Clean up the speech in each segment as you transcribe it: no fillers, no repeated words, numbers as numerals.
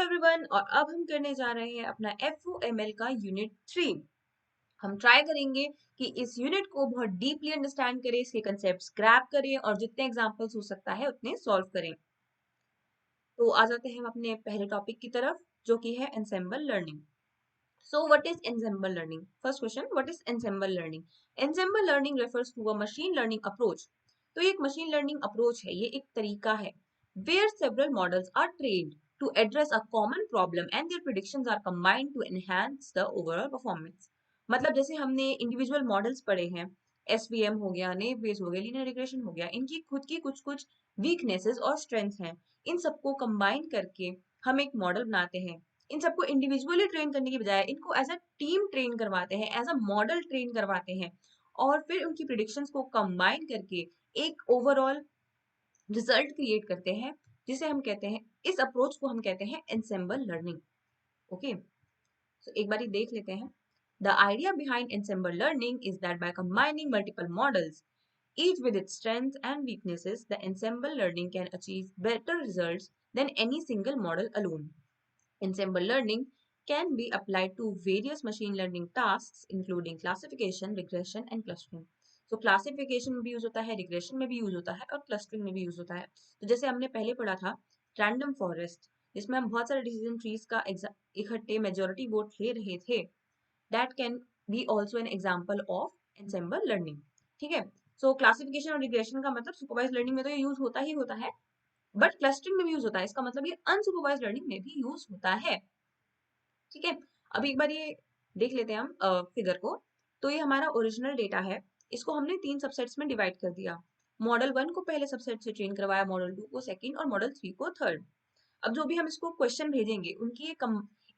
Everyone, और अब हम करने जा रहे हैं अपना FOML का यूनिट 3। हम ट्राई करेंगे कि इस यूनिट को बहुत डीपली अंडरस्टैंड करें, इसके कंसेप्ट्स ग्रैब करें और जितने एग्जांपल्स हो सकता है उतने सॉल्व करें। तो आ जाते हैं हम अपने पहले टॉपिक की तरफ, जो कि है ensemble learning. So what is ensemble learning? First question, what is ensemble learning? Ensemble learning refers to a machine learning approach. तो ये एक machine learning approach है, ये एक तरीका है where several models are trained to address a common problem and their predictions are combined to enhance the overall performance. मतलब जैसे हमने individual models पढ़े हैं, SVM हो गया, naive Bayes हो गया, linear regression हो गया, इनकी खुद की कुछ कुछ weaknesses और strengths हैं, इन सबको combine करके हम एक मॉडल बनाते हैं। इन सबको इंडिविजुअली ट्रेन करने की बजाय इनको एज अ टीम ट्रेन करवाते हैं, एज अ मॉडल ट्रेन करवाते हैं और फिर उनकी प्रिडिक्शंस को कंबाइन करके एक ओवरऑल रिजल्ट क्रिएट करते हैं, जिसे हम कहते हैं, इस अप्रोच को हम कहते हैं एंसेम्बल लर्निंग। ओके, सो एक बार देख लेते हैं। The idea behind ensemble learning is that by combining multiple models each with its strengths and weaknesses, the ensemble learning can achieve better results than any single model alone. Ensemble learning can be applied to various machine learning tasks including classification, regression and clustering. So classification में भी use होता है, regression में भी use होता है और clustering में भी यूज होता है। तो जैसे हमने पहले पढ़ा था random forest, जिसमें हम बहुत सारे decision trees का इकट्ठे majority vote ले रहे थे, that can be also an example of ensemble learning. ठीक है, so classification और regression का मतलब supervised learning में तो ये यूज होता ही होता है, बट क्लस्टरिंग में भी यूज होता है, इसका मतलब ये अनसुपरवाइज्ड लर्निंग में भी यूज होता है। ठीक है, अब एक बार ये देख लेते हैं हम फिगर को। तो ये हमारा ओरिजिनल डेटा है, इसको हमने 3 सबसेट्स में डिवाइड कर दिया। मॉडल 1 को पहले सबसेट से ट्रेन करवाया, मॉडल 2 को सेकंड और मॉडल 3 को थर्ड। अब जो भी हम इसको क्वेश्चन भेजेंगे उनकी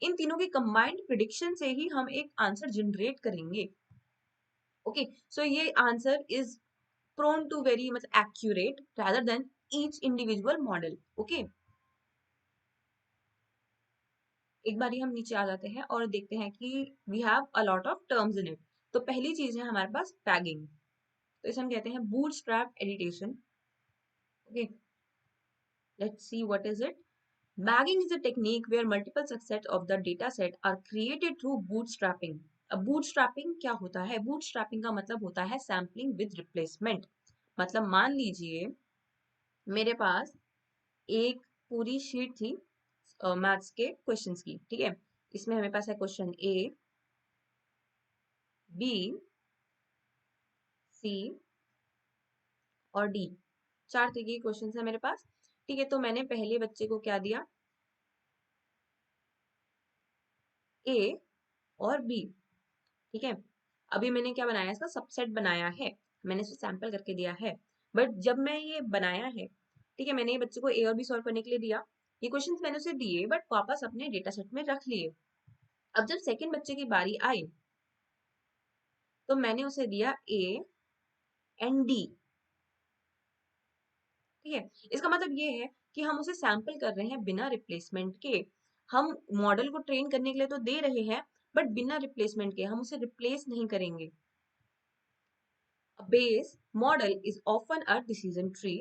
इन तीनों की कंबाइंड प्रिडिक्शन से ही हम एक आंसर जनरेट करेंगे। ओके, सो ये answer is prone to very much accurate rather than each individual model. Okay, एक बारी हम नीचे आ जाते हैं और देखते हैं कि we have a lot of terms in it. तो पहली चीज है हमारे पास बैगिंग, तो इसे हम कहते हैं बूटस्ट्रैप एडिटेशन। Okay, let's see what is it. Bagging is a technique where multiple subset of the data set are created through bootstrapping. अब बूटस्ट्रैपिंग क्या होता है? बूटस्ट्रैपिंग का मतलब होता है सैम्पलिंग विद रिप्लेसमेंट। मतलब मान लीजिए मेरे पास एक पूरी शीट थी मैथ्स के क्वेश्चंस की, ठीक है, इसमें हमारे पास है क्वेश्चन ए, बी, सी और डी। 4 तरीके के क्वेश्चन है मेरे पास। ठीक है, तो मैंने पहले बच्चे को क्या दिया? ए और बी। ठीक है, अभी मैंने क्या बनाया? इसका सबसेट बनाया है, मैंने इसको सैंपल करके दिया है। बट जब मैं ये बनाया है, ठीक है, मैंने ये बच्चे को ए और बी सॉल्व करने के लिए दिया, ये क्वेश्चंस मैंने उसे दिए बट वापस अपने डेटा सेट में रख लिए। अब जब सेकंड बच्चे की बारी आई तो मैंने उसे दिया ए एंड डी। ठीक है, इसका मतलब ये है कि हम उसे सैंपल कर रहे हैं बिना रिप्लेसमेंट के। हम मॉडल को ट्रेन करने के लिए तो दे रहे हैं बट बिना रिप्लेसमेंट के, हम उसे रिप्लेस नहीं करेंगे। Base model is often a decision tree.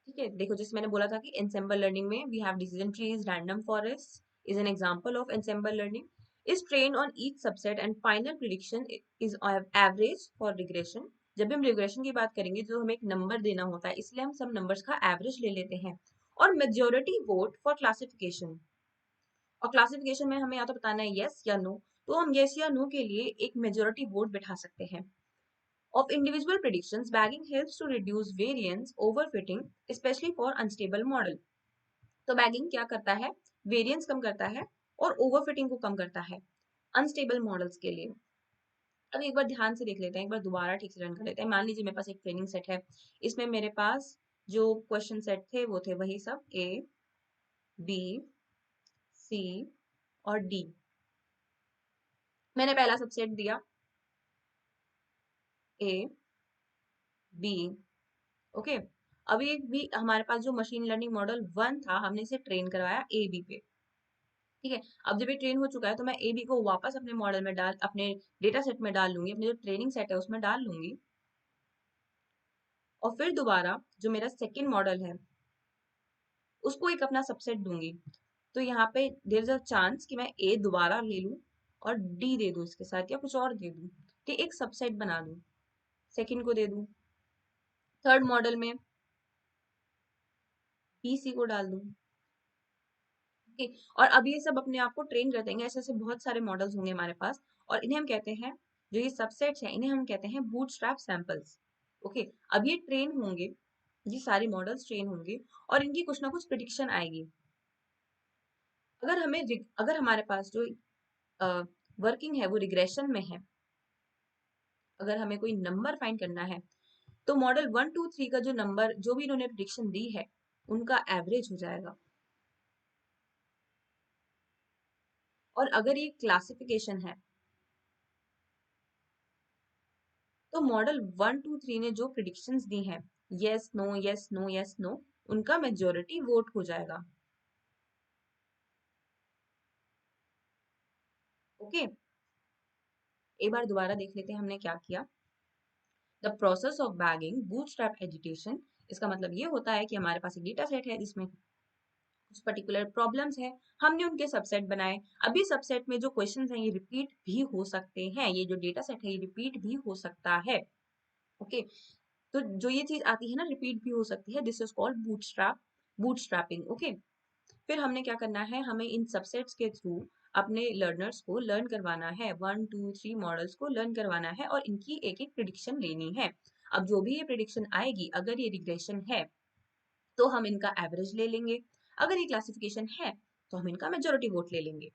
ठीक है, देखो जैसे मैंने बोला था कि एंसेम्बल लर्निंग में we have decision trees, random forest is an example of ensemble learning, is train on each subset and final prediction is average for regression. जब भी हम रिग्रेशन की बात करेंगे तो हमें एक नंबर देना होता है, इसलिए हम सब नंबर्स का एवरेज ले लेते हैं। और मेजोरिटी वोट फॉर क्लासिफिकेशन, और क्लासिफिकेशन में हमें या तो बताना है यस या नो, तो हम यस या नो के लिए एक मेजोरिटी वोट बिठा सकते हैं। Of individual predictions, bagging helps to reduce variance overfitting, especially for unstable model. तो bagging क्या करता है? वेरिएंस कम करता है और ओवरफिटिंग को कम करता है अनस्टेबल मॉडल्स के लिए। अब एक बार ध्यान से देख लेते हैं, एक बार दोबारा ठीक से रन कर लेते हैं। मान लीजिए मेरे पास एक ट्रेनिंग सेट है, इसमें मेरे पास जो क्वेश्चन सेट थे वो थे वही सब ए, बी, सी और डी। मैंने पहला सबसेट दिया ए, बी। ओके, अभी एक भी हमारे पास जो मशीन लर्निंग मॉडल 1 था, हमने इसे ट्रेन करवाया ए बी पे। ठीक है, अब जब ये ट्रेन हो चुका है तो मैं ए बी को वापस अपने मॉडल में डाल, अपने डेटा सेट में डाल लूंगी, अपने जो ट्रेनिंग सेट है उसमें डाल लूंगी। और फिर दोबारा जो मेरा सेकंड मॉडल है उसको एक अपना सबसेट दूंगी। तो यहाँ पे देयर इज अ चांस कि मैं ए दोबारा ले लूं और डी दे दूं इसके साथ या कुछ और दे दूं, कि एक सबसेट बना दूं, सेकंड को दे दूं, थर्ड मॉडल में बी सी को डाल दूं। ओके, और अब ये सब अपने आप को ट्रेन कर देंगे, ऐसे ऐसे बहुत सारे मॉडल्स होंगे हमारे पास, और इन्हें हम कहते हैं, जो ये सबसेट्स हैं इन्हें हम कहते हैं बूटस्ट्रैप सैंपल्स। ओके, अब ये ट्रेन होंगे, ये सारे मॉडल्स ट्रेन होंगे और इनकी कुछ ना कुछ प्रिडिक्शन आएगी। अगर हमारे पास जो वर्किंग है वो रिग्रेशन में है, अगर हमें कोई नंबर फाइंड करना है, तो मॉडल 1 2 3 का जो नंबर जो भी इन्होंने प्रिडिक्शन दी है उनका एवरेज हो जाएगा। और अगर ये क्लासिफिकेशन है, तो मॉडल 1 2 3 ने जो प्रिडिक्शंस दी हैं, yes no yes no yes no, उनका मेजोरिटी वोट हो जाएगा। ओके, एक बार दोबारा देख लेते हैं हमने क्या किया। The process of bagging bootstrap agitation, इसका मतलब ये होता है कि हमारे पास एक डेटा सेट है जिसमें कुछ पर्टिकुलर प्रॉब्लम्स है, हमने उनके सबसेट बनाए। अभी सबसेट में जो क्वेश्चंस हैं ये रिपीट भी हो सकते हैं, ये जो डेटा सेट है ये रिपीट भी हो सकता है। ओके, तो जो ये चीज आती है ना रिपीट भी हो सकती है, this is called bootstrapping. Okay, फिर हमने क्या करना है, हमें इन सबसेट्स के थ्रू अपने लर्नर्स को लर्न करवाना है, 1 2 3 मॉडल्स को लर्न करवाना है और इनकी एक एक प्रिडिक्शन लेनी है। अब जो भी ये प्रिडिक्शन आएगी, अगर ये रिग्रेशन है तो हम इनका एवरेज ले लेंगे, अगर ये क्लासिफिकेशन है तो हम इनका मेजोरिटी वोट ले लेंगे।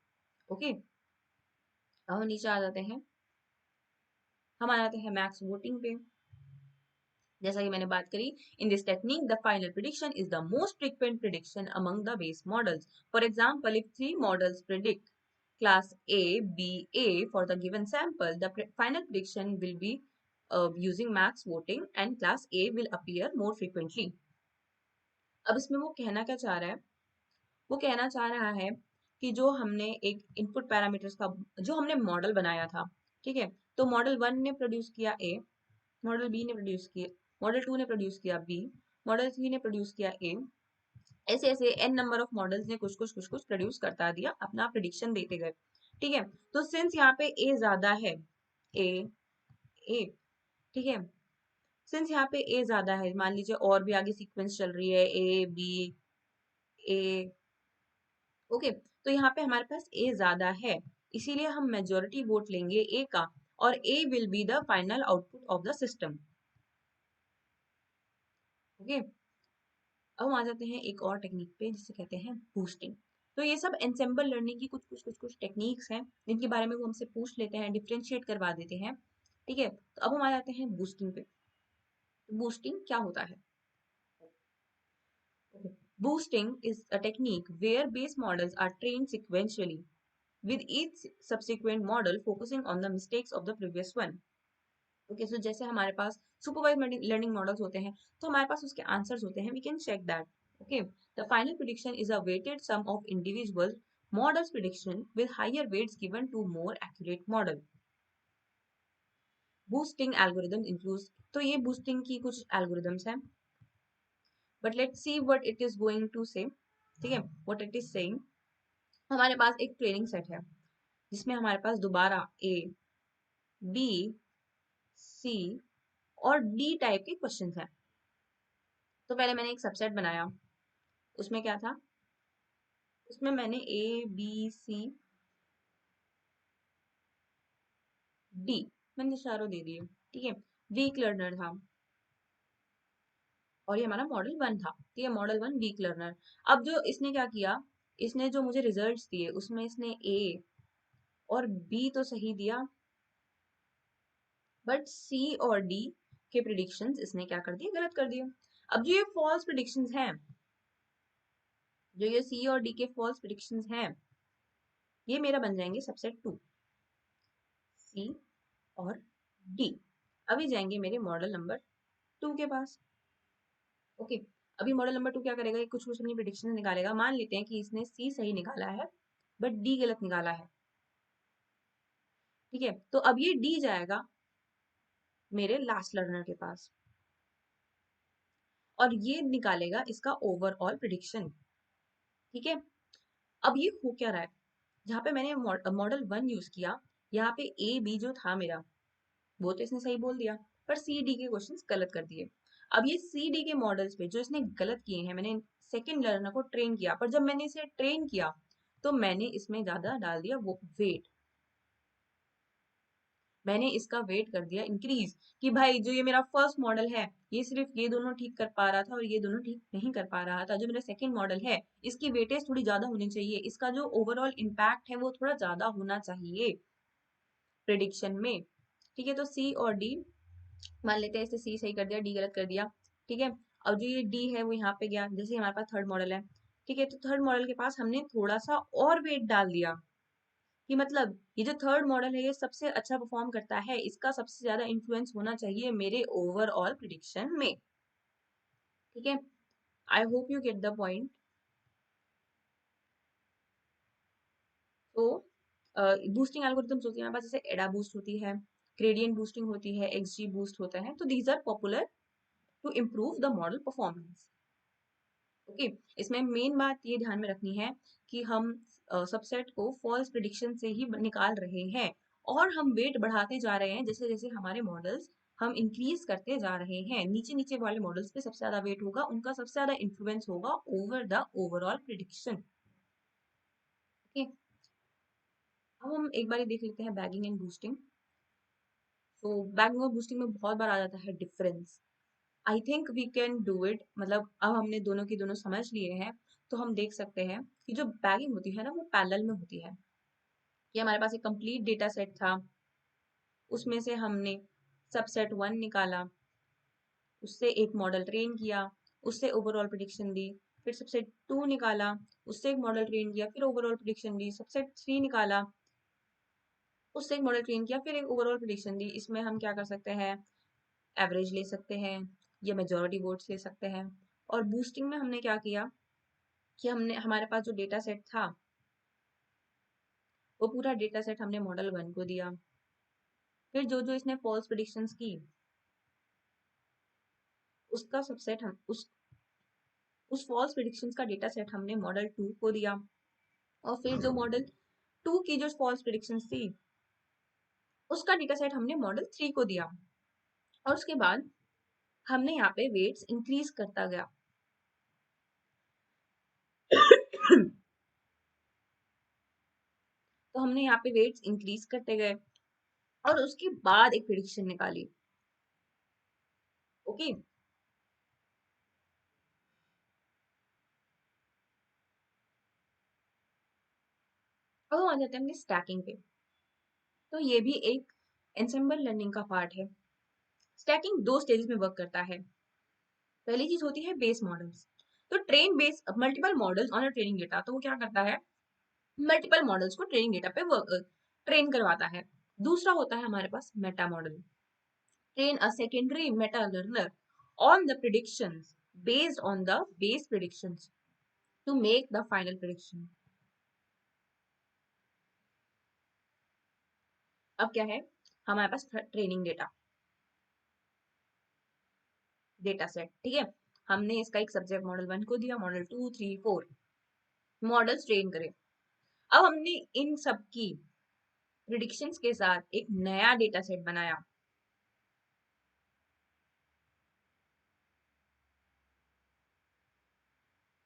ओके, अब हम नीचे आ जाते हैं, हम आ जाते हैं मैक्स वोटिंग पे। जैसा कि मैंने बात करी, in this technique the final prediction is the most frequent prediction among the base models. For example, if 3 models predict class A, B, A for the given sample, the final prediction will be using max voting and class A will appear more frequently. अब इसमें वो कहना क्या चाह रहा है, वो कहना चाह रहा है कि जो हमने एक इनपुट पैरामीटर्स का जो हमने मॉडल बनाया था, ठीक है, तो मॉडल 1 ने प्रोड्यूस किया ए, मॉडल बी ने प्रोड्यूस किया, मॉडल 2 ने प्रोड्यूस किया बी, मॉडल 3 ने प्रोड्यूस किया ए, ऐसे ऐसे एन नंबर ऑफ मॉडल्स ने कुछ कुछ प्रोड्यूस करता दिया, अपना प्रिडिक्शन देते गए। ठीक है, तो सिंस यहाँ पे ए ज्यादा है, ए ए, ठीक है, सिंस यहाँ पे ए ज्यादा है, मान लीजिए और भी आगे सीक्वेंस चल रही है, ए बी ए, ओके, तो यहाँ पे हमारे पास ए ज्यादा है, इसीलिए हम मेजोरिटी वोट लेंगे ए का, और A will be the final output of the system. Okay, अब हम आ जाते हैं एक और टेक्निक पे जिसे कहते हैं बूस्टिंग। तो ये सब एनसेम्बल लर्निंग की कुछ टेक्निक्स हैं जिनके बारे में वो हमसे पूछ लेते हैं, डिफरेंशिएट करवा देते हैं। ठीक है, तो अब हम आ जाते हैं बूस्टिंग पे। बूस्टिंग क्या होता है? Boosting is a technique where base models are trained sequentially, with each subsequent model focusing on the mistakes of the previous one. Okay, so जैसे हमारे पास सुपरवाइज लर्निंग मॉडल्स होते हैं, तो हमारे पास उसके आंसर्स होते हैं, we can check that. Okay, the final prediction is a weighted sum of individual models prediction with higher weights given to more accurate model. Boosting algorithm includes, तो ये boosting की कुछ एल्गोरिदम्स हैं, but let's see what it is going to say. ठीक है, what it is saying, हमारे पास एक training set है जिसमें हमारे पास दोबारा ए बी सी और डी टाइप के क्वेश्चंस हैं। तो पहले मैंने एक सबसेट बनाया, उसमें क्या था, उसमें मैंने ए बी सी डी, मैंने चारों दे दिए। ठीक है, वीक लर्नर था और ये हमारा मॉडल 1 था। ठीक है, मॉडल 1 वीक लर्नर। अब जो इसने क्या किया, इसने जो मुझे रिजल्ट्स दिए उसमें इसने ए और बी तो सही दिया, बट सी और डी के प्रिडिक्शंस इसने क्या कर दिए, गलत कर दिए। अब जो ये फॉल्स प्रिडिक्शंस हैं, जो ये सी और डी के फॉल्स प्रिडिक्शंस हैं, ये मेरा बन जाएंगे सबसेट 2, सी और डी। अभी जाएंगे मेरे मॉडल नंबर 2 के पास। ओके, अभी मॉडल नंबर 2 क्या करेगा, कुछ कुछ अपनी प्रिडिक्शन निकालेगा। मान लेते हैं कि इसने सी सही निकाला है बट डी गलत निकाला है। ठीक है, तो अब ये डी जाएगा मेरे लास्ट लर्नर के पास और ये निकालेगा इसका ओवरऑल प्रिडिक्शन। ठीक है, अब ये हो क्या रहा है, जहाँ पे मैंने मॉडल 1 यूज किया, यहाँ पे ए बी जो था मेरा वो तो इसने सही बोल दिया, पर सी डी के क्वेश्चंस गलत कर दिए। अब ये सी डी के मॉडल्स पे जो इसने गलत किए हैं, मैंने सेकंड लर्नर को ट्रेन किया, पर जब मैंने इसे ट्रेन किया तो मैंने इसमें ज्यादा डाल दिया वो वेट, मैंने इसका वेट कर दिया इंक्रीज, कि भाई जो ये मेरा फर्स्ट मॉडल है ये सिर्फ ये दोनों ठीक कर पा रहा था और ये दोनों ठीक नहीं कर पा रहा था, जो मेरा सेकंड मॉडल है इसकी वेटेज थोड़ी ज्यादा होनी चाहिए, इसका जो ओवरऑल इम्पैक्ट है वो थोड़ा ज्यादा होना चाहिए प्रिडिक्शन में। ठीक है, तो सी और डी मान लेते हैं, इसे सी सही कर दिया, डी गलत कर दिया। ठीक है, अब जो ये डी है वो यहाँ पे गया, जैसे हमारे पास थर्ड मॉडल है। ठीक है, तो थर्ड मॉडल के पास हमने थोड़ा सा और वेट डाल दिया, कि मतलब ये जो थर्ड मॉडल है ये सबसे अच्छा परफॉर्म करता है, इसका सबसे ज्यादा इन्फ्लुएंस होना चाहिए मेरे ओवरऑल प्रिडिक्शन में। ठीक है, I hope you get the point. तो बूस्टिंग एल्गोरिथम्स होती है हमारे पास, जैसे एडा बूस्ट होती है, ग्रेडियंट बूस्टिंग होती है, एक्सजी बूस्ट होता है, तो these are popular to improve the model performance. Okay, इसमें मेन बात ये ध्यान में रखनी है कि हम सबसेट को फॉल्स प्रिडिक्शन से ही निकाल रहे हैं, और हम वेट बढ़ाते जा रहे हैं जैसे जैसे हमारे मॉडल्स हम इंक्रीज करते जा रहे हैं, नीचे नीचे वाले मॉडल्स पे सबसे ज्यादा वेट होगा, उनका सबसे ज्यादा इन्फ्लुएंस होगा over the overall prediction. Okay, अब हम एक बार देख लेते हैं बैगिंग एंड बूस्टिंग। तो बैगिंग और बूस्टिंग में बहुत बार आ जाता है difference. I think we can do it, मतलब अब हमने दोनों की दोनों समझ लिए हैं, तो हम देख सकते हैं कि जो बैगिंग होती है ना वो पैरेलल में होती है, कि हमारे पास एक कंप्लीट डेटा सेट था, उसमें से हमने सबसेट 1 निकाला, उससे एक मॉडल ट्रेन किया, उससे ओवरऑल प्रिडिक्शन दी, फिर सबसेट 2 निकाला, उससे एक मॉडल ट्रेन किया, फिर ओवरऑल प्रिडिक्शन दी, सबसेट 3 निकाला, उससे एक मॉडल ट्रेन किया, फिर एक ओवरऑल प्रिडिक्शन दी। इसमें हम क्या कर सकते हैं, एवरेज ले सकते हैं या मेजॉरिटी वोट्स ले सकते हैं। और बूस्टिंग में हमने क्या किया कि हमने हमारे पास जो डेटा सेट था वो पूरा डेटा सेट हमने मॉडल 1 को दिया, फिर जो जो इसने फॉल्स प्रिडिक्शंस की उसका सबसेट हम उस फॉल्स प्रिडिक्शंस का डेटा सेट हमने मॉडल 2 को दिया, और फिर जो मॉडल 2 की जो फॉल्स प्रिडिक्शंस थी उसका डेटा सेट हमने मॉडल 3 को दिया, और उसके बाद हमने यहाँ पे वेट्स इंक्रीज करता गया। तो हमने यहाँ पे वेट्स इंक्रीज करते गए और उसके बाद एक प्रिडिक्शन निकाली। ओके, अब हम आ जाते हैं अपनी स्टैकिंग पे। तो ये भी एक एंसेंबल लर्निंग का पार्ट है। स्टैकिंग दो स्टेजेस में वर्क करता है। पहली चीज होती है बेस मॉडल्स। तो train base multiple models on a training data, तो वो क्या करता है, मल्टीपल मॉडल्स को ट्रेनिंग डेटा पे ट्रेन करवाता है। दूसरा होता है हमारे पास meta model, train a secondary meta learner on the predictions based on the base predictions to make the final prediction. अब क्या है, हमारे पास ट्रेनिंग डेटा, डेटा सेट, ठीक है, हमने इसका एक सब्जेक्ट मॉडल 1 को दिया, मॉडल 2 3 4 मॉडल्स ट्रेन करे। अब हमने इन सब की प्रिडिक्शंस के साथ एक नया डेटा सेट बनाया,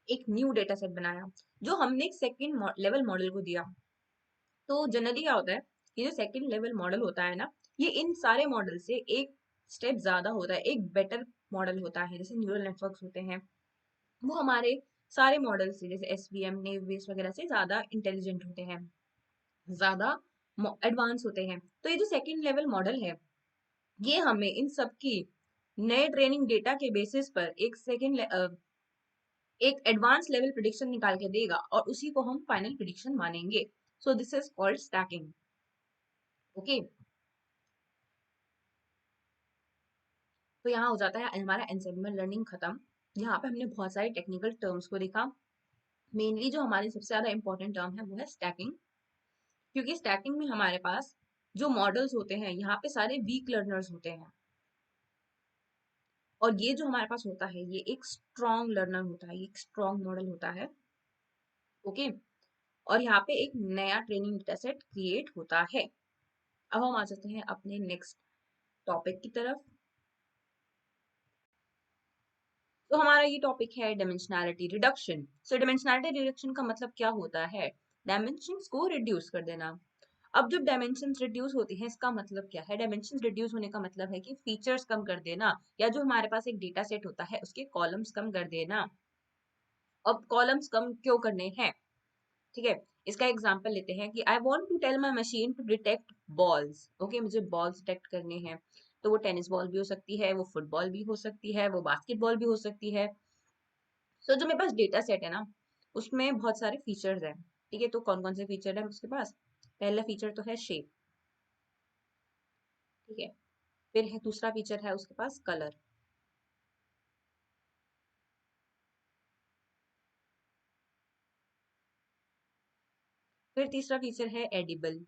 एक न्यू डेटा सेट बनाया जो हमने एक सेकंड लेवल मॉडल को दिया। तो जनरली क्या होता है, ये जो सेकंड लेवल मॉडल होता है ना, ये इन सारे मॉडल से एक स्टेप ज्यादा होता है, एक बेटर मॉडल होता है, जैसे न्यूरल नेटवर्क्स होते हैं वो हमारे सारे मॉडल से, जैसे एसवीएम नेव बेस वगैरह से ज्यादा इंटेलिजेंट होते हैं, ज्यादा एडवांस होते हैं। तो ये जो सेकंड लेवल मॉडल है ये हमें इन सब की नए ट्रेनिंग डेटा के बेसिस पर एक एडवांस लेवल प्रिडिक्शन निकाल के देगा, और उसी को हम फाइनल प्रिडिक्शन मानेंगे। सो this is called stacking. Okay, तो यहाँ हो जाता है हमारा एंसेंबल लर्निंग खत्म। यहाँ पे हमने बहुत सारे टेक्निकल टर्म्स को देखा। मेनली जो हमारी सबसे ज्यादा इंपॉर्टेंट टर्म है वो है स्टैकिंग, क्योंकि स्टैकिंग में हमारे पास जो मॉडल्स होते हैं यहाँ पे सारे वीक लर्नर्स होते हैं, और ये जो हमारे पास होता है ये एक स्ट्रॉन्ग लर्नर होता है, ये एक स्ट्रॉन्ग मॉडल होता है। ओके, और यहाँ पे एक नया ट्रेनिंग डेटा सेट क्रिएट होता है। अब हम आ जाते हैं अपने नेक्स्ट टॉपिक की तरफ। तो हमारा ये टॉपिक है डायमेंशनैलिटी रिडक्शन। सो डायमेंशनैलिटी रिडक्शन का मतलब क्या होता है? डायमेंशंस को रिड्यूस कर देना। अब जब डायमेंशंस रिड्यूस होती हैं इसका मतलब क्या है? डायमेंशंस रिड्यूस होने का मतलब है कि फीचर्स कम कर देना, या जो हमारे पास एक डेटा सेट होता है उसके कॉलम्स कम कर देना। अब कॉलम्स कम क्यों करने हैं? ठीक है, इसका एग्जांपल लेते हैं कि I want to tell my machine to detect balls. Okay, मुझे बॉल्स डिटेक्ट करने हैं। तो वो टेनिस बॉल भी हो सकती है, वो फुटबॉल भी हो सकती है, वो बास्केटबॉल भी हो सकती है। सो जो मेरे पास डेटा सेट है ना, उसमें बहुत सारे फीचर्स हैं। ठीक है, तो कौन कौन से फीचर है उसके पास? पहला फीचर तो है शेप। ठीक है, फिर है दूसरा फीचर है उसके पास कलर। फिर तीसरा फीचर है edible,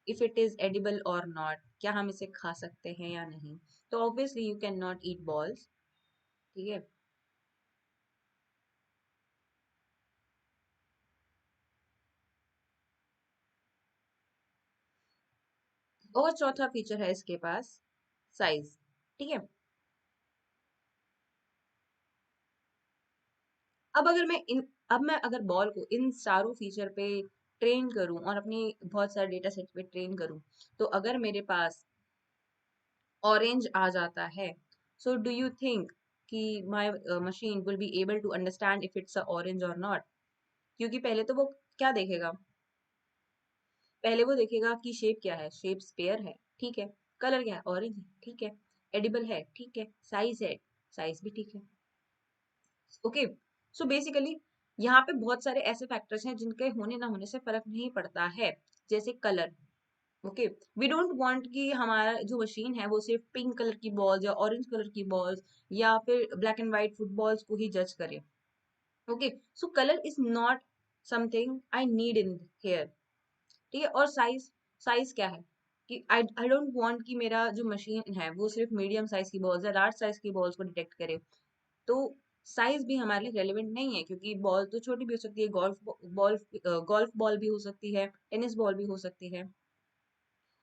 if it is edible और नॉट, क्या हम इसे खा सकते हैं या नहीं। तो obviously you can not eat balls. ठीक है, और चौथा फीचर है इसके पास साइज। ठीक है, अब अगर मैं इन अब मैं अगर बॉल को इन चारों फीचर पे ट्रेन करूं और अपनी बहुत सारे डेटा सेट पे ट्रेन करूं, तो अगर मेरे पास ऑरेंज आ जाता है, सो डू यू थिंक कि my machine will be able to understand if it's a orange और नॉट? क्योंकि पहले तो वो क्या देखेगा? पहले वो देखेगा कि शेप क्या है, शेप स्पेयर है, ठीक है। कलर क्या है? ऑरेंज है, ठीक है। एडिबल है, ठीक है। साइज है, साइज भी ठीक है। ओके, सो बेसिकली यहाँ पे बहुत सारे ऐसे फैक्टर्स हैं जिनके होने ना होने से फर्क नहीं पड़ता है, जैसे colour. Okay, we don't want कि हमारा जो मशीन है वो सिर्फ पिंक कलर की बॉल्स या ऑरेंज कलर की बॉल्स या फिर ब्लैक एंड व्हाइट फुटबॉल्स को ही जज करे। Okay, so colour is not something I need in here. ठीक है, और साइज, साइज क्या है कि आई डोंट वांट कि मेरा जो मशीन है वो सिर्फ मीडियम साइज की बॉल्स या लार्ज साइज की बॉल्स को डिटेक्ट करे। तो साइज भी हमारे लिए रेलिवेंट नहीं है, क्योंकि बॉल तो छोटी भी हो सकती है, गोल्फ बॉल भी हो सकती है, टेनिस बॉल भी हो सकती है।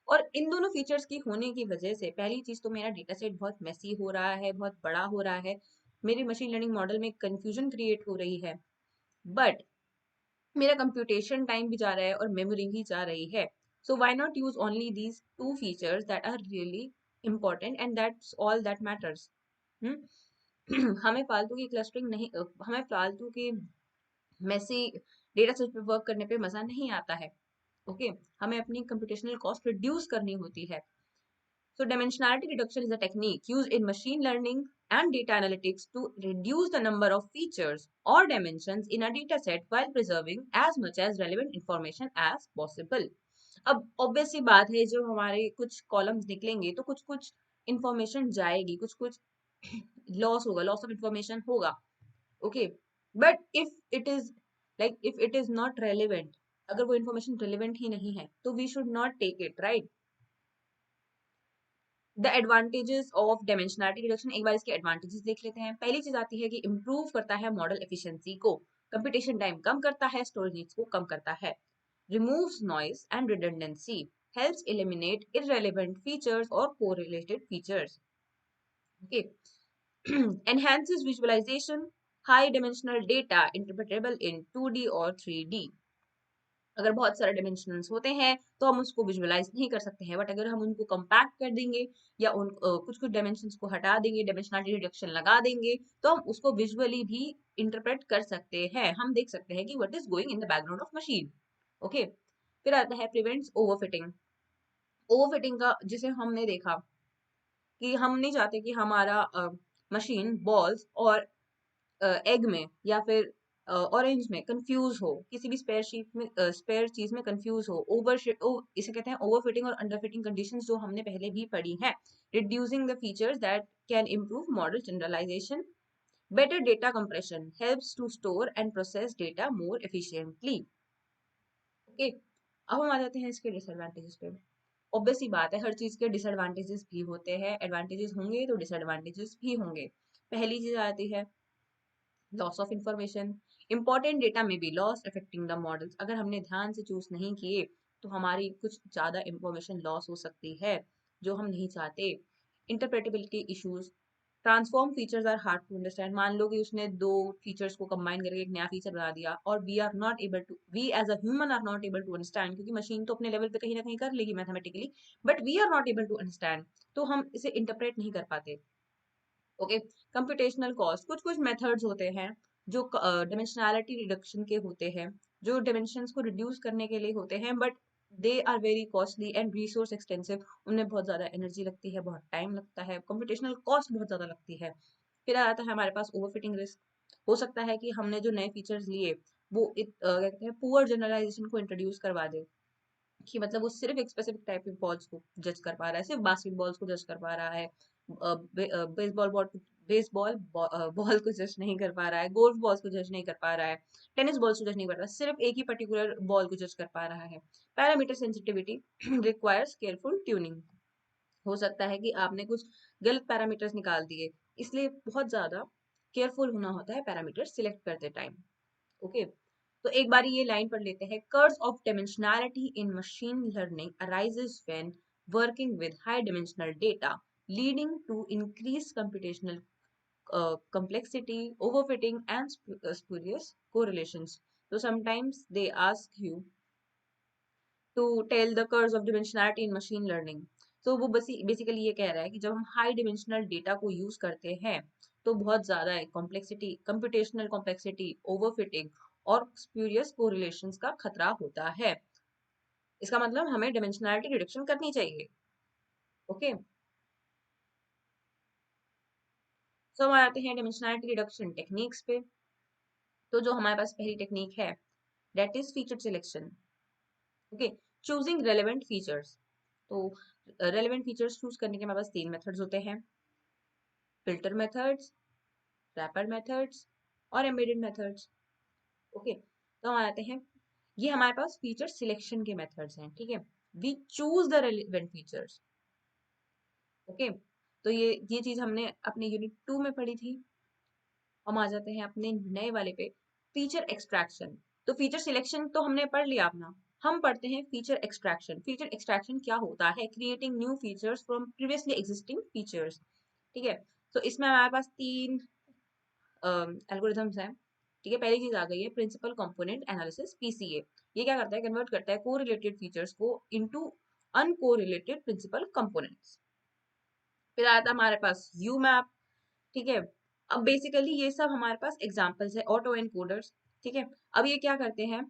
और इन दोनों फीचर्स की होने की वजह से पहली चीज तो मेरा डेटा सेट बहुत मेसी हो रहा है, बहुत बड़ा हो रहा है, मेरी मशीन लर्निंग मॉडल में कंफ्यूजन क्रिएट हो रही है। बट मेरा कंप्यूटेशन टाइम भी जा रहा है और मेमोरी भी जा रही है। So why not use only these two features that are really important and that's all that matters. हमें फालतू की क्लस्टरिंग नहीं, हमें फालतू की मेसी डेटा सेट पे वर्क करने पे मजा नहीं आता है। ओके, हमें अपनी कंप्यूटेशनल कॉस्ट रिड्यूस करनी होती है। So dimensionality reduction is a technique used in machine learning and data analytics to reduce the number of features or dimensions in a data set while preserving as much as relevant information as possible. अब obvious सी बात है, जो हमारे कुछ columns निकलेंगे तो कुछ कुछ इंफॉर्मेशन जाएगी, कुछ कुछ लॉस होगा, लॉस ऑफ इंफॉर्मेशन होगा। Okay, but if it is not relevant, अगर वो इंफॉर्मेशन रेलिवेंट ही नहीं है तो we should not take it, right? The advantages of dimensionality reduction, एक बार इसके एडवांटेजेस देख लेते हैं। पहली चीज आती है कि इम्प्रूव करता है मॉडल एफिशिएंसी को, कंप्यूटेशन टाइम कम करता है, स्टोरेज नीड्स को कम करता है, removes noise and redundancy, helps eliminate irrelevant features और correlated features. Okay, enhances visualization, high dimensional data interpretable in 2D और 3D। अगर बहुत सारे डायमेंशंस होते हैं तो हम उसको विजुअलाइज नहीं कर सकते हैं, बट अगर हम उनको कंपैक्ट कर देंगे या उन कुछ कुछ डायमेंशंस को हटा देंगे, डायमेंशनलिटी रिडक्शन लगा देंगे, तो हम उसको विजुअली भी इंटरप्रेट कर सकते हैं, हम देख सकते हैं कि what is going in the background of machine. Okay, फिर आता है प्रिवेंट्स ओवरफिटिंग। ओवरफिटिंग का जिसे हमने देखा कि हम नहीं चाहते कि हमारा मशीन बॉल्स और एग में या फिर ऑरेंज में कंफ्यूज हो, किसी भी स्पेयर शीट में स्पेयर चीज में कंफ्यूज हो। इसे कहते हैं ओवरफिटिंग और अंडरफिटिंग कंडीशंस, जो हमने पहले भी पढ़ी हैं। Reducing the features that can improve model generalisation, better data compression helps to store and process data more efficiently. Okay, अब हम आ जाते हैं इसके डिसएडवांटेजेस पे। ऑब्वियस सी बात है, हर चीज के डिसएडवांटेजेस भी होते हैं, एडवांटेजेस होंगे तो डिसएडवांटेजेस भी होंगे। पहली चीज आती है loss of information. Important data में be lost affecting the models, अगर हमने ध्यान से चूज नहीं किए तो हमारी कुछ ज्यादा इंफॉर्मेशन लॉस हो सकती है जो हम नहीं चाहते। Interpretability issues, transform features are hard to understand, मान लो कि उसने दो फीचर्स को कंबाइन करके एक नया फीचर बना दिया और we as a human are not able to understand, क्योंकि मशीन तो अपने लेवल पे कहीं ना कहीं कर लेगी mathematically, but we are not able to understand, तो हम इसे इंटरप्रेट नहीं कर पाते। ओके, कंप्यूटेशनल कॉस्ट, कुछ कुछ मेथड्स होते हैं जो डिमेंशनैलिटी रिडक्शन के होते हैं, जो डिमेंशंस को रिड्यूस करने के लिए होते हैं, but they are very costly and resource extensive, उनमें बहुत ज्यादा एनर्जी लगती है, बहुत टाइम लगता है, कंप्यूटेशनल कॉस्ट बहुत ज्यादा लगती है। फिर आ जाता है हमारे पास ओवरफिटिंग रिस्क, हो सकता है कि हमने जो नए फीचर्स लिए वो क्या कहते हैं पुअर जनरलाइजेशन को इंट्रोड्यूस करवा दे, कि मतलब वो सिर्फ एक स्पेसिफिक टाइप के बॉल्स को जज कर पा रहा है, सिर्फ बास्केटबॉल्स को जज कर पा रहा है, बेसबॉल बॉल बेसबॉल बॉल को जज नहीं कर पा रहा है, गोल्फ बॉल्स को जज नहीं कर पा रहा है, टेनिस बॉल्स को जज नहीं कर रहा है, सिर्फ एक ही पर्टिकुलर बॉल को जज कर पा रहा है। Parameter sensitivity requires careful tuning, हो सकता है कि आपने कुछ गलत पैरामीटर्स निकाल दिए, इसलिए बहुत ज्यादा केयरफुल होना होता है पैरामीटर सिलेक्ट करते टाइम। ओके, तो एक बार ये लाइन पढ़ लेते हैं। Curse of dimensionality in machine learning arises when working with high dimensional data leading to increase computational complexity, overfitting, and spurious correlations. So sometimes they ask you to tell the curves of dimensionality in machine learning. तो वो basically ये कह रहा है कि जब हम high dimensional data को यूज करते हैं तो बहुत ज्यादा कॉम्प्लेक्सिटी, कंप्यूटेशनल कॉम्प्लेक्सिटी, ओवरफिटिंग और स्प्यूरियस कोरिलेशंस का खतरा होता है। इसका मतलब हमें डिमेंशनैलिटी रिडक्शन करनी चाहिए। ओके, सो हम आते हैं डिमेंशनैलिटी रिडक्शन टेक्निक्स पे। तो जो हमारे पास पहली टेक्निक है that is feature selection. Okay, choosing relevant features. तो रेलेवेंट फीचर्स चूज करने के हमारे पास तीन मेथड्स होते हैं, फिल्टर मेथड्स, रैपर मेथड्स और एम्बेडेड मेथड्स। ओके, तो हम आते हैं, ये हमारे पास फीचर सिलेक्शन के मेथड्स हैं, ठीक है। We choose the relevant features. Okay, तो ये चीज हमने अपने यूनिट 2 में पढ़ी थी। हम आ जाते हैं अपने नए वाले पे, फीचर एक्सट्रैक्शन। तो फीचर सिलेक्शन तो हमने पढ़ लिया अपना, हम पढ़ते हैं फीचर एक्सट्रैक्शन। फीचर एक्सट्रैक्शन क्या होता है? Creating new features from previously existing features, ठीक है। तो इसमें हमारे पास तीन एल्गोरिथम्स हैं, ठीक है। पहली चीज आ गई है प्रिंसिपल कंपोनेंट एनालिसिस, पीसीए। ये क्या करता है? कन्वर्ट करता है कोरिलेटेड फीचर्स को इनटू अनकोरिलेटेड प्रिंसिपल कंपोनेंट्स। फिर आता है हमारे पास यू मैप, ठीक है। अब बेसिकली ये सब हमारे पास एग्जांपल्स है, ऑटो एनकोडर्स, ठीक है। अब ये क्या करते हैं?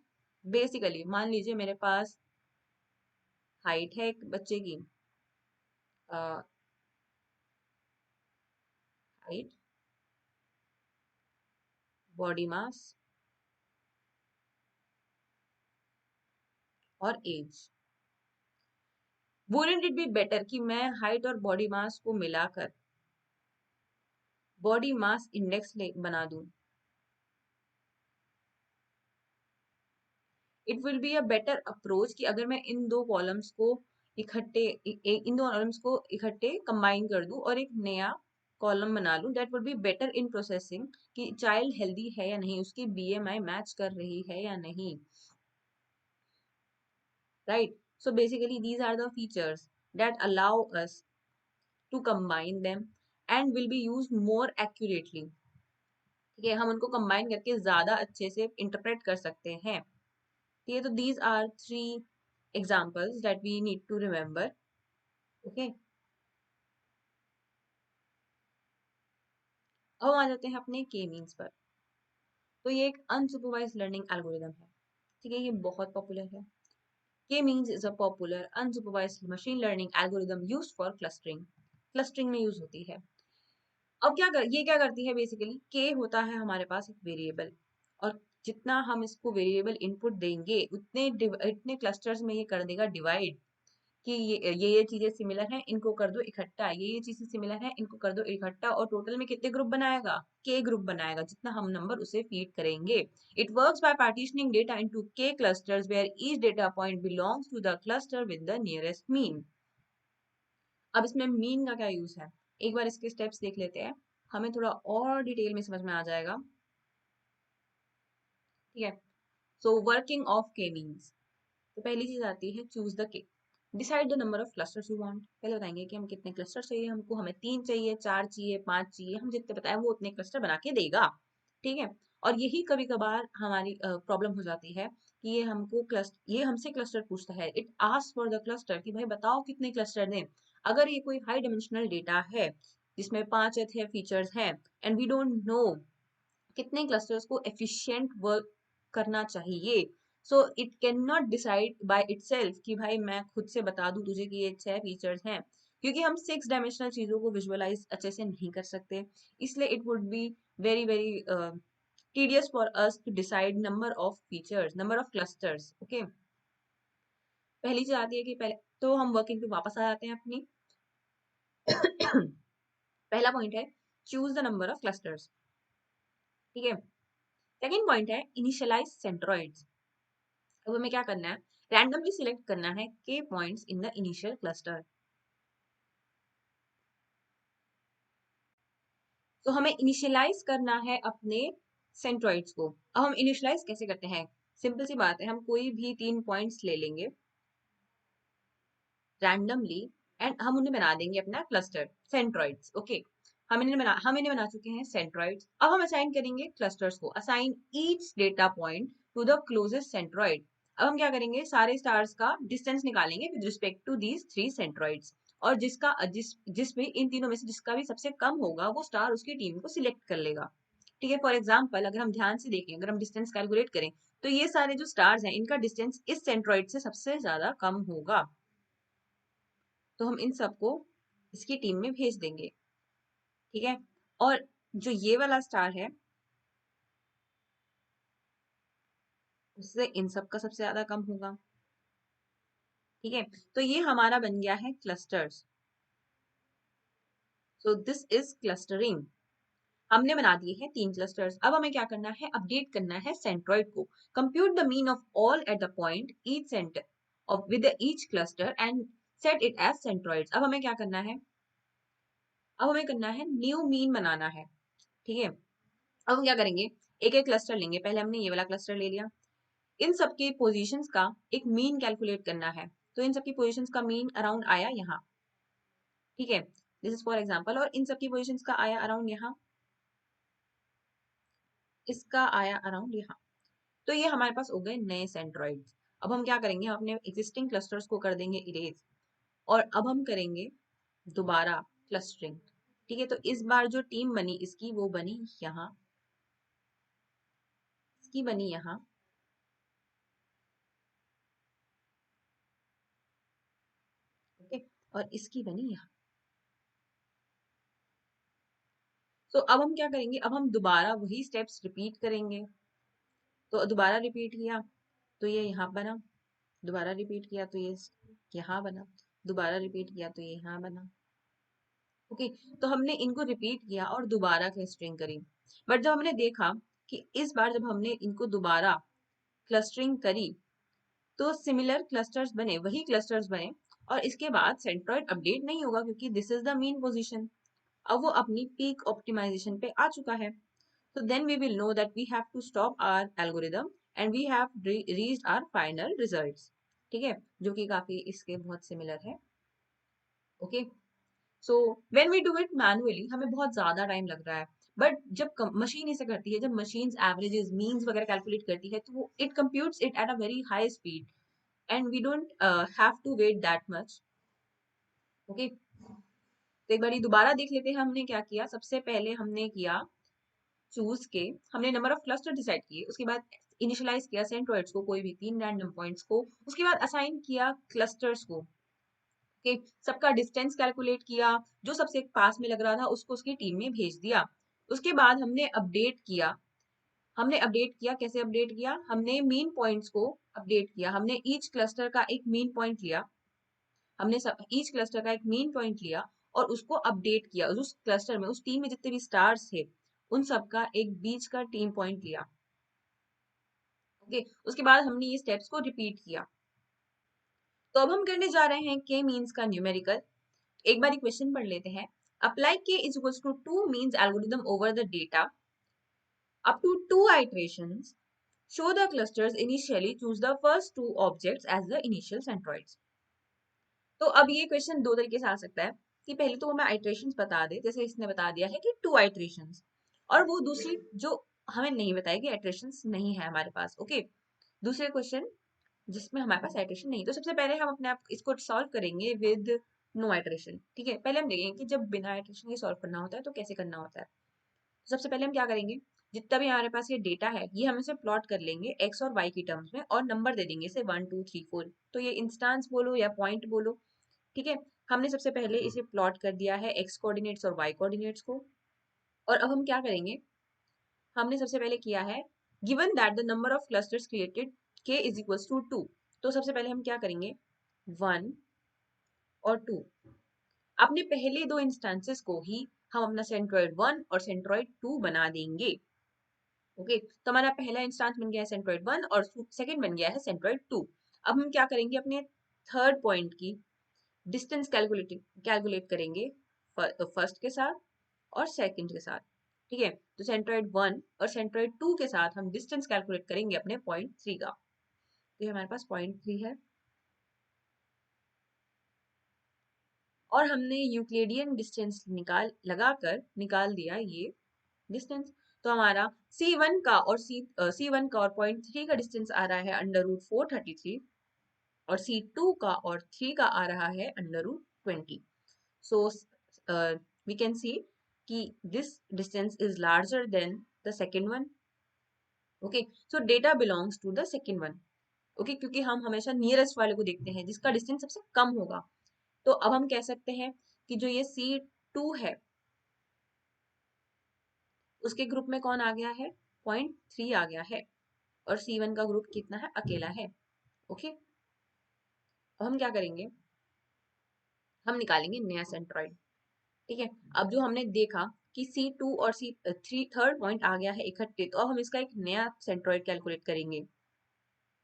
बेसिकली मान लीजिए मेरे पास हाइट है एक बच्चे की, हाइट, बॉडी मास और age. Wouldn't it be better कि मैं हाइट और बॉडी मास को मिलाकर बॉडी मास इंडेक्स बना दूं? It will be a better approach कि अगर मैं इन दो कॉलम्स को इकट्ठे इन दो कॉलम्स को इकट्ठे कंबाइन कर दूं और एक नया कॉलम बना लूं, that would be better in processing कि चाइल्ड हेल्दी है या नहीं, उसकी बीएमआई मैच कर रही है या नहीं, right. So basically these are the features that allow us to combine them and will be used more accurately, ठीक है। हम उनको कंबाइन करके ज्यादा अच्छे से इंटरप्रेट कर सकते हैं, ठीक है। तो these are three examples that we need to remember. Okay, अब आ जाते हैं अपने के मीन्स पर। तो ये एक अनसुपरवाइज लर्निंग एल्गोरिदम है, ठीक है, ये बहुत पॉपुलर है। K means is a popular unsupervise machine learning algorithm used for clustering, clustering में यूज होती है। अब ये क्या करती है? बेसिकली के होता है हमारे पास एक वेरिएबल, और जितना हम इसको वेरिएबल इनपुट देंगे इतने क्लस्टर्स में ये कर देगा डिवाइड, कि ये चीजें सिमिलर हैं इनको कर दो इकट्ठा, ये चीजें सिमिलर हैं इनको कर दो इकट्ठा, और टोटल में कितने ग्रुप बनाएगा? के ग्रुप बनाएगा, जितना हम नंबर उसे फीड करेंगे। It works by partitioning data into K clusters where each data point belongs to the cluster with the nearest mean. अब इसमें मीन का क्या यूज है? एक बार इसके स्टेप्स देख लेते हैं, हमें थोड़ा और डिटेल में समझ में आ जाएगा। ठीक है। सो वर्किंग ऑफ के मीन्स, तो पहली चीज आती है चूज द के, decide the number of clusters you want. पहले बताएंगे कि हम कितने क्लस्टर चाहिए हमको, हमें 3 चाहिए, 4 चाहिए, 5 चाहिए, हम जितने बताए वो उतने क्लस्टर बना के देगा। ठीक है। और यही कभी कभार हमारी प्रॉब्लम हो जाती है कि ये हमसे क्लस्टर पूछता है, it asks for the cluster कि भाई बताओ कितने क्लस्टर दें। अगर ये कोई हाई डायमेंशनल डेटा है जिसमें 5 या 6 फीचर्स हैं एंड वी डोंट नो कितने क्लस्टर्स को एफिशिएंट वर्क करना चाहिए, so it can not decide by itself कि भाई मैं खुद से बता दूं तुझे कि ये 6 फीचर्स हैं, क्योंकि हम 6 डायमेंशनल चीजों को विजुअलाइज अच्छे से नहीं कर सकते। इसलिए it would be very very tedious for us to decide number of features, number of clusters. Okay, पहली चीज आती है कि पहले तो हम वर्किंग पे वापस आ जाते हैं अपनी। पहला पॉइंट है choose the number of clusters. ठीक है। सेकंड पॉइंट है इनिशियलाइज सेंट्रॉइड्स। अब हमें क्या करना है, रैंडमली सिलेक्ट करना है के points in the initial cluster. तो हमें इनिशियलाइज करना है अपने सेंट्रॉइड्स को। अब हम इनिशियलाइज कैसे करते हैं, सिंपल सी बात है, हम कोई भी 3 पॉइंट्स ले लेंगे रैंडमली एंड हम उन्हें बना देंगे अपना क्लस्टर सेंट्रॉइड्स। ओके, हम इन्हें बना चुके हैं सेंट्रॉइड्स। अब हम असाइन करेंगे क्लस्टर्स को, assign each data point to the closest centroid. अब हम क्या करेंगे, सारे स्टार्स का डिस्टेंस निकालेंगे with respect to these 3 centroids, और जिसमें इन तीनों में से जिसका भी सबसे कम होगा वो स्टार उसकी टीम को सिलेक्ट कर लेगा। ठीक है। फॉर एग्जाम्पल अगर हम ध्यान से देखें, अगर हम डिस्टेंस कैलकुलेट करें, तो ये सारे जो स्टार्स हैं इनका डिस्टेंस इस सेंट्रॉइड से सबसे ज्यादा कम होगा, तो हम इन सबको इसकी टीम में भेज देंगे। ठीक है। और जो ये वाला स्टार है उससे इन सब का सबसे ज्यादा कम होगा। ठीक है। तो ये हमारा बन गया है clusters. So this is clustering. हमने बना दिए हैं 3 क्लस्टर्स। अब हमें क्या करना है, अपडेट करना है सेंट्रॉइड को। Compute the mean of all at the point each centre of with each cluster and set it as centroids. अब हमें क्या करना है, अब हमें करना है न्यू मीन बनाना है। ठीक है। अब हम क्या करेंगे, एक एक क्लस्टर लेंगे। पहले हमने ये वाला क्लस्टर ले लिया, इन सबके पोजीशंस का एक मीन कैलकुलेट करना है। तो इन सबकी पोजीशंस का मीन अराउंड आया यहाँ। ठीक है, दिस इज फॉर एग्जांपल। और इन सबकी पोजीशंस का आया अराउंड यहाँ, इसका आया अराउंड यहाँ। तो ये हमारे पास हो गए नए सेंट्रॉइड्स। अब हम क्या करेंगे, हम अपने एग्जिस्टिंग क्लस्टर्स को कर देंगे इरेज, और अब हम करेंगे दोबारा क्लस्टरिंग। ठीक है। तो इस बार जो टीम बनी इसकी, वो बनी यहाँ, इसकी बनी यहाँ, ओके, और इसकी बनी यहाँ। तो अब हम क्या करेंगे, अब हम दोबारा वही स्टेप्स रिपीट करेंगे। तो दोबारा रिपीट किया तो ये यहाँ बना, दोबारा रिपीट किया तो ये यहाँ बना, दोबारा रिपीट किया तो ये यहाँ बना। ओके, तो हमने इनको रिपीट किया और दोबारा क्लस्टरिंग करी। बट जब हमने देखा कि इस बार जब हमने इनको दोबारा क्लस्टरिंग करी तो सिमिलर क्लस्टर्स बने, वही क्लस्टर्स बने, और इसके बाद सेंट्रॉइड अपडेट नहीं होगा क्योंकि this is the mean position. अब वो अपनी पीक ऑप्टिमाइजेशन पे आ चुका है। So then we will know that we have to stop our algorithm and we have reached our final results. ठीक है, जो कि काफी इसके बहुत सिमिलर है। Okay, so when we do it manually हमें बहुत ज्यादा टाइम लग रहा है, बट जब मशीन इसे करती है, जब मशीन एवरेजेस मीन्स वगैरह कैलकुलेट करती है, तो वो it computes it at a very high speed and we don't have to wait that much. Okay, तो एक बार दोबारा देख लेते हैं हमने क्या किया। सबसे पहले हमने किया चूज के, हमने नंबर ऑफ क्लस्टर डिसाइड किए, उसके बाद इनिशियलाइज किया सेंट्रॉइड्स को, कोई भी 3 रैंडम पॉइंट्स को, उसके बाद असाइन किया क्लस्टर्स को। ओके, सबका डिस्टेंस कैलकुलेट किया, जो सबसे पास में लग रहा था उसको उसकी टीम में भेज दिया। उसके बाद हमने अपडेट किया। हमने अपडेट किया, कैसे अपडेट किया, हमने मीन पॉइंट्स को अपडेट किया। हमने ईच क्लस्टर का एक मीन पॉइंट लिया, हमने सब ईच क्लस्टर का एक मीन पॉइंट लिया और उसको अपडेट किया। उस क्लस्टर में, उस टीम में जितने भी स्टार्स थे उन सबका एक बीच का टीम पॉइंट लिया। ओके, उसके बाद हमने ये स्टेप्स को रिपीट किया। तो अब हम करने जा रहे हैं के मीन्स का न्यूमेरिकल। एक बार क्वेश्चन पढ़ लेते हैं। Apply K is equals to 2 means algorithm over the data up to 2 iterations Show the clusters initially, choose the first two objects as the initial centroids. तो अब ये क्वेश्चन दो तरीके से आ सकता है कि पहले तो हमें आइट्रेशंस बता दे, जैसे इसने बता दिया है कि 2 आइट्रेशंस, और वो दूसरी जो हमें नहीं बताएगी, आइट्रेशंस नहीं है हमारे पास। ओके, दूसरे क्वेश्चन जिसमें हमारे पास आइट्रेशन नहीं, तो सबसे पहले हम अपने आप इसको सॉल्व करेंगे विद नो आइट्रेशन। ठीक है, पहले हम देखेंगे कि जब बिना आइट्रेशन के सॉल्व करना होता है तो कैसे करना होता है। सबसे पहले हम क्या करेंगे, जितना भी हमारे पास ये डेटा है ये हम इसे प्लॉट कर लेंगे एक्स और वाई की टर्म्स में, और नंबर दे देंगे इसे 1 2 3 4, तो ये इंस्टांस बोलो या पॉइंट बोलो। ठीक है, हमने सबसे पहले इसे प्लॉट कर दिया है एक्स कोऑर्डिनेट्स और वाई कोऑर्डिनेट्स को। और अब हम क्या करेंगे, हमने सबसे पहले किया है given that the number of clusters created k is equals to 2, तो सबसे पहले हम क्या करेंगे 1 और 2, अपने पहले दो इंस्टेंसेस को ही हम अपना सेंट्रॉइड 1 और सेंट्रॉइड 2 बना देंगे। ओके, तो हमारा पहला इंस्टेंस बन गया है सेंट्रॉइड 1 और सेकंड बन गया है सेंट्रॉइड 2। अब हम क्या करेंगे, अपने थर्ड पॉइंट की डिस्टेंस कैलकुलेट करेंगे फर्स्ट के साथ और सेकंड के साथ। ठीक है, तो सेंट्रॉइड 1 और सेंट्रॉइड 2 के साथ हम डिस्टेंस कैलकुलेट करेंगे अपने पॉइंट 3 का। तो ये हमारे पास पॉइंट 3 है, और हमने यूक्लिडियन डिस्टेंस निकाल दिया ये डिस्टेंस। तो हमारा C1 का और C1 का और पॉइंट 3 का डिस्टेंस आ रहा है √433, और C2 का और 3 का आ रहा है √20। So we can see कि this distance is larger than the second one. Okay, so data belongs to the second one. Okay, क्योंकि हम हमेशा नियरेस्ट वाले को देखते हैं जिसका डिस्टेंस सबसे कम होगा। तो अब हम कह सकते हैं कि जो ये C2 है उसके ग्रुप में कौन आ गया है, पॉइंट 3 आ गया है, और C1 का ग्रुप कितना है, अकेला है। ओके, अब हम क्या करेंगे, हम निकालेंगे नया सेंट्रॉइड। ठीक है, अब जो हमने देखा कि C2 और C3 थर्ड पॉइंट आ गया है इकट्ठे, तो अब हम इसका एक नया सेंट्रॉइड कैलकुलेट करेंगे।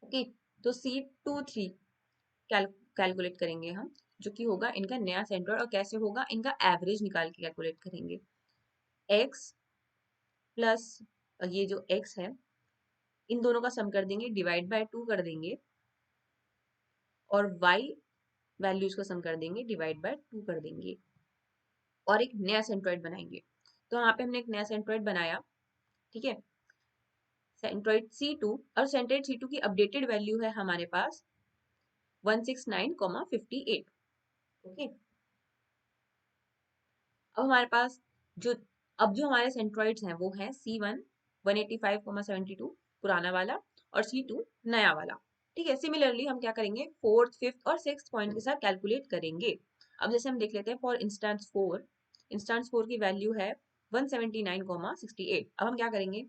ओके, तो C23 कैलकुलेट करेंगे हम, जो कि होगा इनका नया सेंट्रॉइड, और कैसे होगा, इनका एवरेज निकाल के कैलकुलेट करेंगे। x प्लस ये जो x है इन दोनों का सम कर देंगे, डिवाइड बाय 2 कर देंगे, और y वैल्यूज को सम कर देंगे, डिवाइड बाय 2 कर देंगे, और एक नया सेंट्रॉइड बनाएंगे। तो यहाँ पे हमने एक नया सेंट्रॉइड बनाया। ठीक है, सेंट्रॉइड C2, और सेंट्रॉइड C2 की अपडेटेड वैल्यू है हमारे पास 169,58। ओके, अब हमारे पास जो जो हमारे सेंट्रॉइड्स हैं वो हैं C1 185,72 पुराना वाला, और C2 नया वाला। ठीक है, सिमिलरली हम क्या करेंगे, फोर्थ फिफ्थ और सिक्स्थ पॉइंट के साथ कैलकुलेट करेंगे। अब जैसे हम देख लेते हैं, फॉर इंस्टेंस 4 की वैल्यू है 179,68। अब हम क्या करेंगे,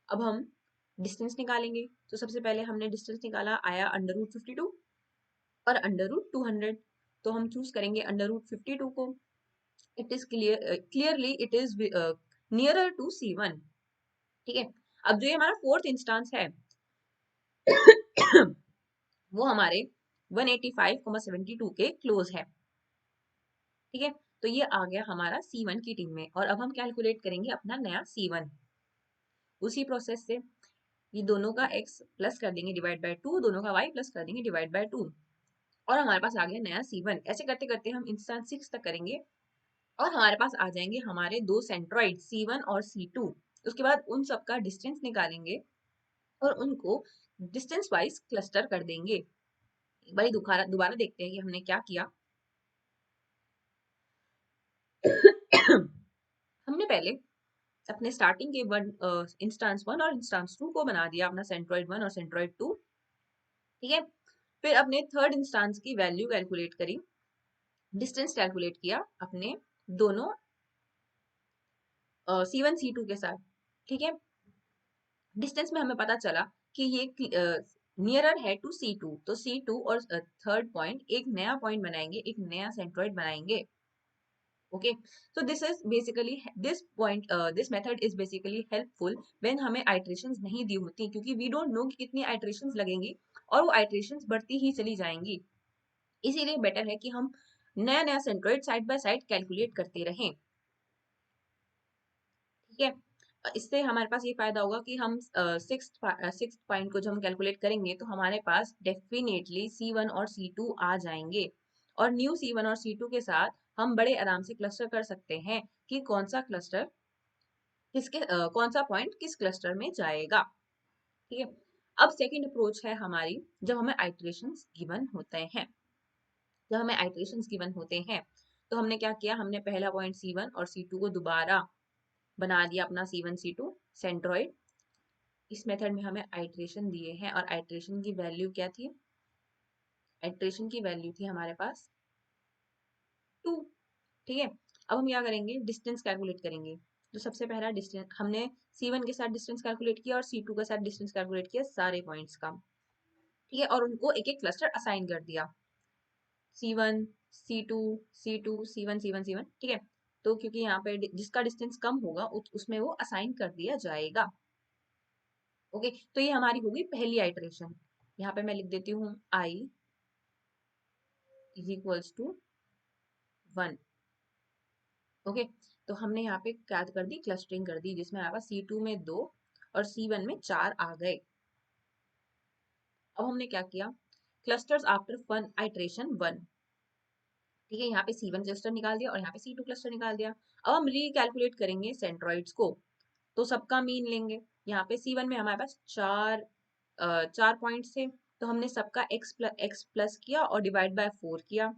अब हम डिस्टेंस निकालेंगे। तो सबसे पहले हमने डिस्टेंस निकाला, आया √52 और √200, तो हम चूज करेंगे √52 को। It is clearly it is nearer to C1। ठीक है, अब जो ये हमारा फोर्थ इंस्टांस है वो हमारे 185,72 के क्लोज है। ठीक है, तो ये आ गया हमारा C1 की टीम में, और अब हम कैलकुलेट करेंगे अपना नया C1 उसी प्रोसेस से। ये दोनों का x प्लस कर देंगे डिवाइड बाय 2, दोनों का y प्लस कर देंगे डिवाइड बाय 2, और हमारे पास आ गया नया C1। ऐसे करते करते हम इंस्टांस 6 तक करेंगे, और हमारे पास आ जाएंगे हमारे दो सेंट्रॉइड C1 और C2। उसके बाद उन सब का डिस्टेंस निकालेंगे और उनको डिस्टेंस वाइज क्लस्टर कर देंगे। एक बार दोबारा दोबारा देखते हैं कि हमने क्या किया। हमने पहले अपने स्टार्टिंग के इंस्टांस 1 और इंस्टांस 2 को बना दिया अपना सेंट्रॉइड 1 और सेंट्रॉइड 2। ठीक है, फिर अपने थर्ड इंस्टांस की वैल्यू कैलकुलेट करी, डिस्टेंस कैलकुलेट किया अपने दोनों C1 C2 के साथ। ठीक है, डिस्टेंस में हमें पता चला कि ये नियरर है टू C2, तो C2 और थर्ड पॉइंट एक नया पॉइंट बनाएंगे, एक नया सेंट्रॉइड बनाएंगे। Okay, so this method is basically helpful when हमें आइट्रेशंस नहीं दी होती, क्योंकि वी डोंट नो कि कितनी आइट्रेशंस लगेंगी, और वो आइट्रेशंस बढ़ती ही चली जाएंगी। इसीलिए बेटर है कि हम नया नया centroid side by side calculate करते रहें। ठीक है, इससे हमारे पास ये फायदा होगा कि हम सिक्स पॉइंट को जब हम कैलकुलेट करेंगे तो हमारे पास डेफिनेटली C1 और C2 आ जाएंगे, और न्यू C1 और C2 के साथ हम बड़े आराम से क्लस्टर कर सकते हैं कि कौन सा क्लस्टर कौन सा पॉइंट किस क्लस्टर में जाएगा। ठीक है, अब सेकंड अप्रोच है हमारी, जब हमें आइटरेशंस गिवन होते हैं। जब हमें आइटरेशंस गिवन होते हैं तो हमने क्या किया, हमने पहला पॉइंट C1 और C2 को दोबारा बना दिया अपना C1 C2 सेंट्रोइड। इस मेथड में हमें आइटरेशन दिए हैं और आइटरेशन की वैल्यू क्या थी, आइटरेशन की वैल्यू थी हमारे पास 2। ठीक है, अब हम क्या करेंगे, डिस्टेंस कैलकुलेट करेंगे। तो सबसे पहला डिस्टेंस हमने C1 के साथ डिस्टेंस कैलकुलेट किया और C2 के साथ डिस्टेंस कैलकुलेट किया सारे पॉइंट्स का। ठीक है, और उनको एक एक क्लस्टर असाइन कर दिया, C1 C2 C2 C1 C1 C1। ठीक है, तो क्योंकि यहाँ पे जिसका डिस्टेंस कम होगा उसमें वो असाइन कर दिया जाएगा। ओके, तो ये हमारी होगी पहली आइटरेशन। यहाँ पे मैं लिख देती हूँ I is equals to 1। Okay, तो हमने यहाँ पे क्या कर दी, क्लस्टरिंग कर दी, जिसमें हमारे पास C2 में 2 और C1 में 4 आ गए। अब हमने क्या किया, क्लस्टर्स आफ्टर वन आइटरेशन 1। ठीक है, यहाँ पे C1 क्लस्टर निकाल दिया और यहाँ पे C2 क्लस्टर निकाल दिया। अब हम रिकैलकुलेट करेंगे सेंट्रॉइड्स को, तो सबका मीन लेंगे। यहाँ पे C1 में हमारे पास चार पॉइंट्स थे, तो हमने सबका x प्लस किया और डिवाइड बाय 4 किया।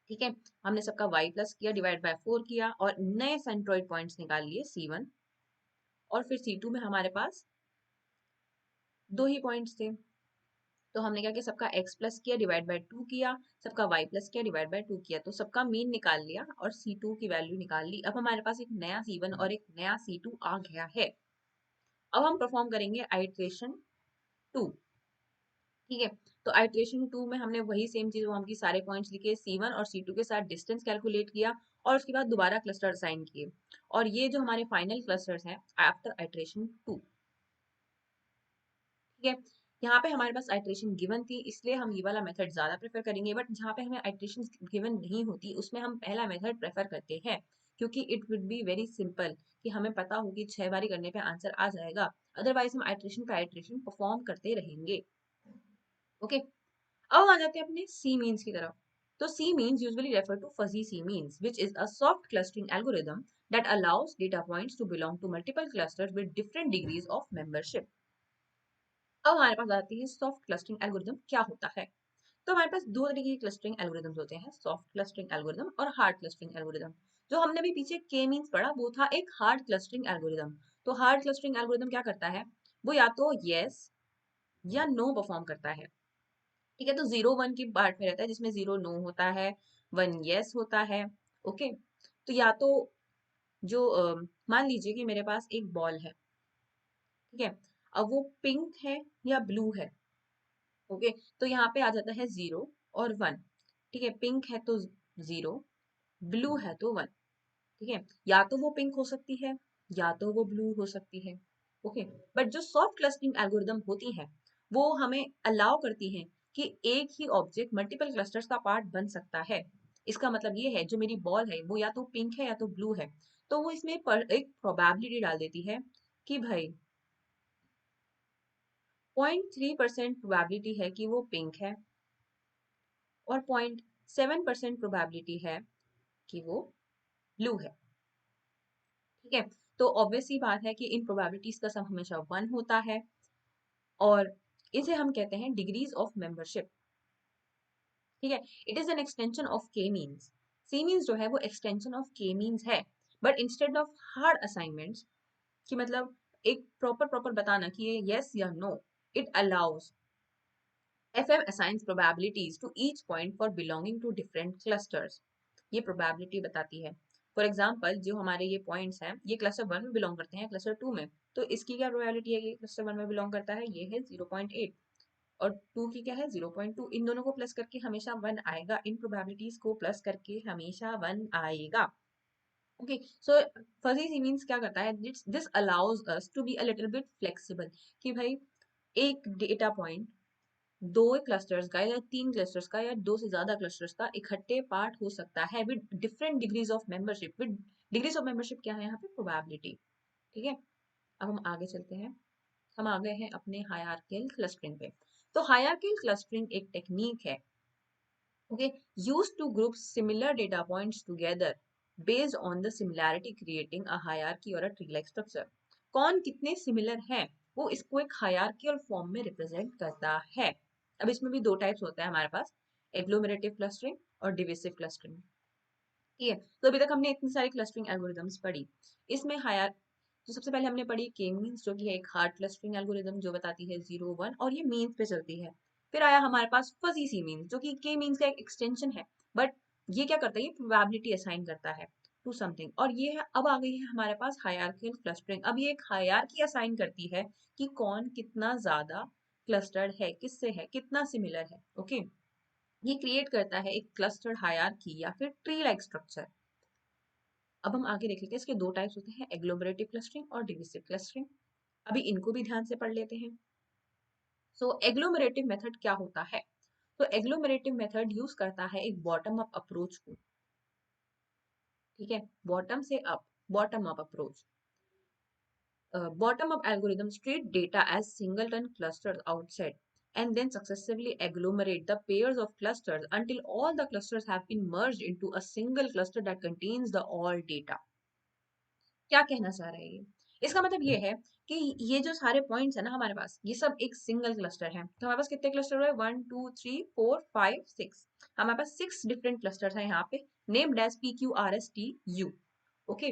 ठीक है, हमने सबका y प्लस किया डिवाइड बाय 4 किया और नए सेंट्रॉइड पॉइंट्स निकाल लिए C1। और फिर C2 में हमारे पास 2 ही पॉइंट्स थे, तो हमने क्या किया, सबका x प्लस किया डिवाइड बाय 2 किया, सबका y प्लस किया डिवाइड बाय 2 किया, तो सबका मीन निकाल लिया और C2 की वैल्यू निकाल ली। अब हमारे पास एक नया C1 और एक नया C2 आ गया है। अब हम परफॉर्म करेंगे आइट्रेशन 2। ठीक है, तो आइट्रेशन 2 में हमने वही सेम चीज, वो हमकी सारे पॉइंट्स लिखे, C1 और C2 के साथ डिस्टेंस कैलकुलेट किया और उसके बाद दोबारा क्लस्टर असाइन किए, और ये जो हमारे फाइनल क्लस्टर्स हैं आफ्टर आइट्रेशन 2। ठीक है, यहाँ पे हमारे पास आइट्रेशन गिवन थी, इसलिए हम ये वाला मेथड ज्यादा प्रेफर करेंगे, बट जहाँ पे हमें आइट्रेशन गिवन नहीं होती उसमें हम पहला मेथड प्रेफर करते हैं, क्योंकि it would be very simple कि हमें पता होगी 6 बारी करने पे आंसर आ जाएगा। अदरवाइज हम आइट्रेशन पे आइट्रेशन परफॉर्म करते रहेंगे। ओके, अब आ जाते हैं अपने सी मीन्स की तरफ। तो C means usually refer to fuzzy C means which is a soft clustering algorithm that allows data points to belong to multiple clusters with different degrees of membership। अब हमारे पास आती है सॉफ्ट क्लस्टरिंग एल्गोरिथम क्या होता है। तो हमारे पास दो तरीके की क्लस्टरिंग एल्गोरिथम्स होते हैं, सॉफ्ट क्लस्टरिंग एल्गोरिथम और हार्ड क्लस्टरिंग एल्गोरिथम। जो हमने भी पीछे के मीन्स पढ़ा वो था एक हार्ड क्लस्टरिंग एल्गोरिथम। तो हार्ड क्लस्टरिंग एल्गोरिथम क्या करता है, वो या तो यस या नो परफॉर्म करता है। ठीक है, तो 0 1 की पार्ट में रहता है, जिसमें 0 नो होता है, 1 यस होता है। ओके, तो या तो जो मान लीजिए कि मेरे पास एक बॉल है। ठीक है, अब वो पिंक है या ब्लू है। ओके, तो यहाँ पे आ जाता है 0 और 1। ठीक है, पिंक है तो 0, ब्लू है तो 1। ठीक है, या तो वो पिंक हो सकती है या तो वो ब्लू हो सकती है। ओके, बट जो सॉफ्ट क्लस्टरिंग एल्गोरिदम होती है वो हमें अलाउ करती है कि एक ही ऑब्जेक्ट मल्टीपल क्लस्टर्स का पार्ट बन सकता है। इसका मतलब ये है, जो मेरी बॉल है वो या तो पिंक है या तो ब्लू है, तो वो इसमें एक प्रोबेबिलिटी डाल देती है कि भाई 0.3% प्रोबेबिलिटी है कि वो पिंक है और 0.7% प्रोबेबिलिटी है कि वो ब्लू है। ठीक है, तो ऑब्वियस सी बात है कि इन प्रोबेबिलिटीज का सम हमेशा 1 होता है, और इसे हम कहते हैं डिग्रीज ऑफ मेंबरशिप। ठीक है, it is an extension of के मीन्स। सी मीन्स जो है वो एक्सटेंशन ऑफ के मीन्स है, but instead of hard assignments कि मतलब एक प्रॉपर प्रॉपर बताना कि ये यस या no, it allows FM assigns probabilities to each point for belonging to different clusters। ये प्रोबेबिलिटी बताती है। फॉर एग्जाम्पल, जो हमारे ये पॉइंट्स हैं ये क्लस्टर 1 में बिलोंग करते हैं, क्लस्टर 2 में, तो इसकी क्या प्रोबेबिलिटी है कि क्लस्टर 1 में बिलोंग करता है, ये है 0.8, और 2 की क्या है 0.2। इन दोनों को प्लस करके हमेशा 1 आएगा, इन प्रोबेबिलिटीज को प्लस करके हमेशा 1 आएगा। Okay, so fuzzy C means क्या करता है, this allows us to be a little bit flexible कि भाई एक डेटा पॉइंट 2 क्लस्टर्स का या 3 क्लस्टर्स का या 2 से ज्यादा क्लस्टर्स का इकट्ठे पार्ट हो सकता है with different degrees of membership. With degrees of membership क्या है यहाँ पे, प्रोबेबिलिटी। ठीक है, अब हम आगे चलते हैं। हम आ गए हैं अपने हायरार्किकल क्लस्टरिंग पे। तो हायरार्किकल क्लस्टरिंग एक टेक्निक है, okay, used to group similar data points together based on the similarity creating a hierarchy or a tree like structure। कौन कितने सिमिलर हैं वो इसको एक हायरार्किकल फॉर्म में रिप्रेजेंट करता है। अब इसमें भी दो टाइप्स होता है हमारे पास, एग्लोमेरेटिव क्लस्टरिंग और डिविसिव क्लस्टरिंग। ठीक है, तो अभी तक हमने इतनी सारी क्लस्टरिंग एल्गोरिदम्स पढ़ी। इसमें हायर तो सबसे पहले हमने पढ़ी के मीन्स, जो कि है एक हार्ड क्लस्टरिंग एल्गोरिदम जो बताती है 0 1 और ये मीन्स पे चलती है। फिर आया हमारे पास फजी सी मीन्स जो कि के मीन्स का एक एक्सटेंशन है, बट ये क्या करता है, ये प्रोबेबिलिटी असाइन करता है टू समथिंग। और ये है, अब आ गई है हमारे पास हायरार्किकल क्लस्टरिंग। अब ये एक हायरार्की असाइन करती है कि कौन कितना ज्यादा क्लस्टर्ड है, किससे है, कितना सिमिलर है। ओके, ये क्रिएट करता है एक क्लस्टर्ड हायरार्की या फिर ट्री लाइक स्ट्रक्चर। अब हम आगे देख लेते हैं, इसके दो टाइप्स होते हैं, एग्लोमरेटिव क्लस्टरिंग और डिविसिव क्लस्टरिंग। अभी इनको भी ध्यान से पढ़ लेते हैं। सो एग्लोमरेटिव मेथड क्या होता है? तो एग्लोमरेटिव मेथड यूज करता है एक बॉटम अप अप्रोच को। ठीक है, बॉटम से up, bottom up approach. Bottom up algorithms treat data as singleton clusters outside and then successively agglomerate the pairs of clusters until all the clusters have been merged into a single cluster that contains the all data। क्या कहना चाह रहा है ये? इसका मतलब ये है कि ये जो सारे पॉइंट्स है ना हमारे पास, ये सब एक सिंगल क्लस्टर है। तो हमारे पास कितने क्लस्टर हुए? 1 2 3 4 5 6। हमारे पास 6 डिफरेंट क्लस्टर्स हैं यहाँ पे, नेम्ड एज PQRSTU। ओके,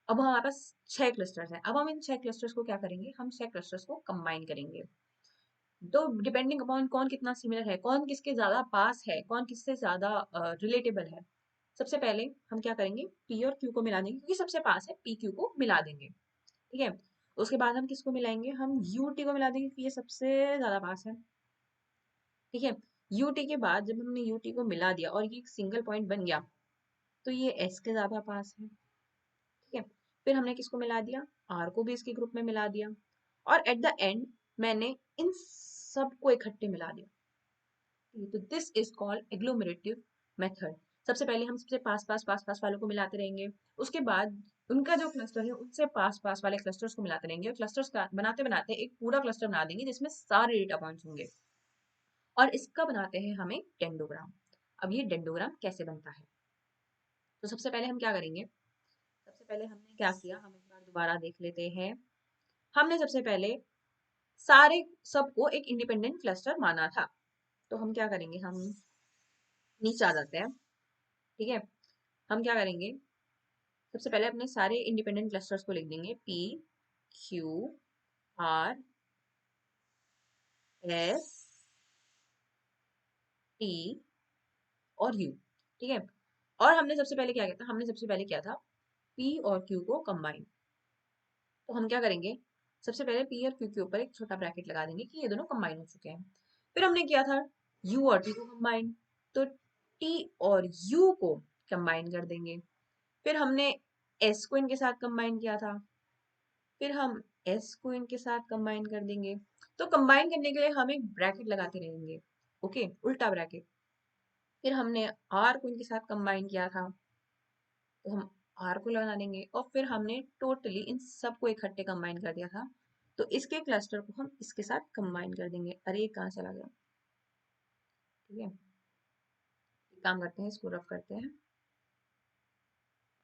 अब हमारे पास 6 क्लस्टर्स हैं। अब हम इन 6 क्लस्टर्स को क्या करेंगे, हम 6 क्लस्टर्स को कंबाइन करेंगे। तो डिपेंडिंग अपॉन कौन कितना सिमिलर है, कौन किसके ज्यादा पास है, कौन किससे ज्यादा रिलेटेबल है, सबसे पहले हम क्या करेंगे, पी और क्यू को मिला देंगे, क्योंकि सबसे पास है पी क्यू को मिला देंगे। ठीक है, उसके बाद हम किसको मिलाएंगे, हम यू टी को मिला देंगे क्योंकि ये सबसे ज्यादा पास है। ठीक है, यू टी के बाद जब हमने यू टी को मिला दिया और ये एक सिंगल पॉइंट बन गया, तो ये एस के ज्यादा पास है। ठीक है, फिर हमने किसको मिला दिया, आर को भी इसके ग्रुप में मिला दिया, और एट द एंड मैंने इन सबको इकट्ठे मिला दिया। तो this is called agglomerative method. सबसे पहले हम सबसे पास पास पास पास वालों को मिलाते रहेंगे, उसके बाद उनका जो क्लस्टर है उनसे पास पास वाले क्लस्टर्स को मिलाते रहेंगे, और क्लस्टर्स का बनाते बनाते एक पूरा क्लस्टर बना देंगे जिसमें सारे डेटा पॉइंट्स होंगे, और इसका बनाते हैं हमें डेंडोग्राम। अब ये डेंडोग्राम कैसे बनता है, तो सबसे पहले हम क्या करेंगे, सबसे पहले हमने क्या किया, हम एक बार दोबारा देख लेते हैं। हमने सबसे पहले सारे सबको एक इंडिपेंडेंट क्लस्टर माना था, तो हम क्या करेंगे, हम नीचे आ जाते हैं। ठीक है, हम क्या करेंगे, सबसे पहले अपने सारे इंडिपेंडेंट क्लस्टर्स को लिख देंगे, P Q R S T और U। ठीक है, और हमने सबसे पहले क्या किया था, हमने सबसे पहले किया था P और Q को कंबाइन। तो हम क्या करेंगे, सबसे पहले P और Q के ऊपर एक छोटा ब्रैकेट लगा देंगे कि ये दोनों कंबाइन हो चुके हैं। फिर हमने किया था U और T को कंबाइन, तो T और U को कंबाइन कर देंगे। फिर हमने S को इनके साथ कंबाइन किया था, फिर हम एस को इनके साथ कंबाइन कर देंगे। तो कंबाइन करने के लिए हम एक ब्रैकेट लगाते रहेंगे, ओके, उल्टा ब्रैकेट। फिर हमने आर को इनके साथ कंबाइन किया था, तो हम आर को लगा देंगे, और फिर हमने टोटली इन सबको इकट्ठे कंबाइन कर दिया था, तो इसके क्लस्टर को हम इसके साथ कंबाइन कर देंगे। अरे कहाँ चला गया, ठीक है, एक काम करते हैं, इसको रफ करते हैं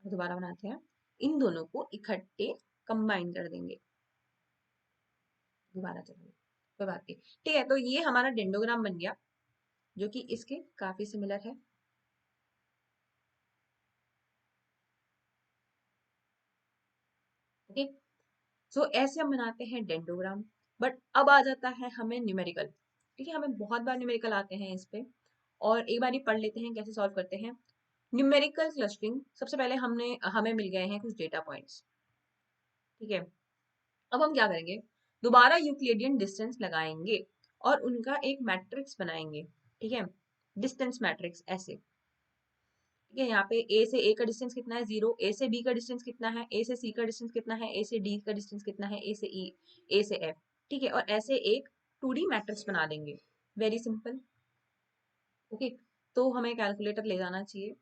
और दोबारा बनाते हैं, इन दोनों को इकट्ठे कंबाइन कर देंगे। दोबारा चलेंगे, कोई बात नहीं। ठीक है, तो ये हमारा डेंडोग्राम बन गया जो कि इसके काफी सिमिलर है। ओके, सो ऐसे हम बनाते हैं डेंडोग्राम। बट अब आ जाता है हमें न्यूमेरिकल। ठीक है, हमें बहुत बार न्यूमेरिकल आते हैं इस पे, और एक बार ही पढ़ लेते हैं कैसे सॉल्व करते हैं। न्यूमेरिकल क्लस्टरिंग, सबसे पहले हमें मिल गए हैं कुछ डेटा पॉइंट्स। ठीक है, अब हम क्या करेंगे, दोबारा यूक्लिडियन डिस्टेंस लगाएंगे और उनका एक मैट्रिक्स बनाएंगे। ठीक है, डिस्टेंस मैट्रिक्स ऐसे। ठीक है, यहाँ पे ए से ए का डिस्टेंस कितना है 0, ए से बी का डिस्टेंस कितना है, ए से सी का डिस्टेंस कितना है, ए से डी का डिस्टेंस कितना है, ए से ई, ए से एफ। ठीक है, और ऐसे एक 2D मैट्रिक्स बना देंगे, वेरी सिंपल। ओके, तो हमें कैलकुलेटर ले जाना चाहिए।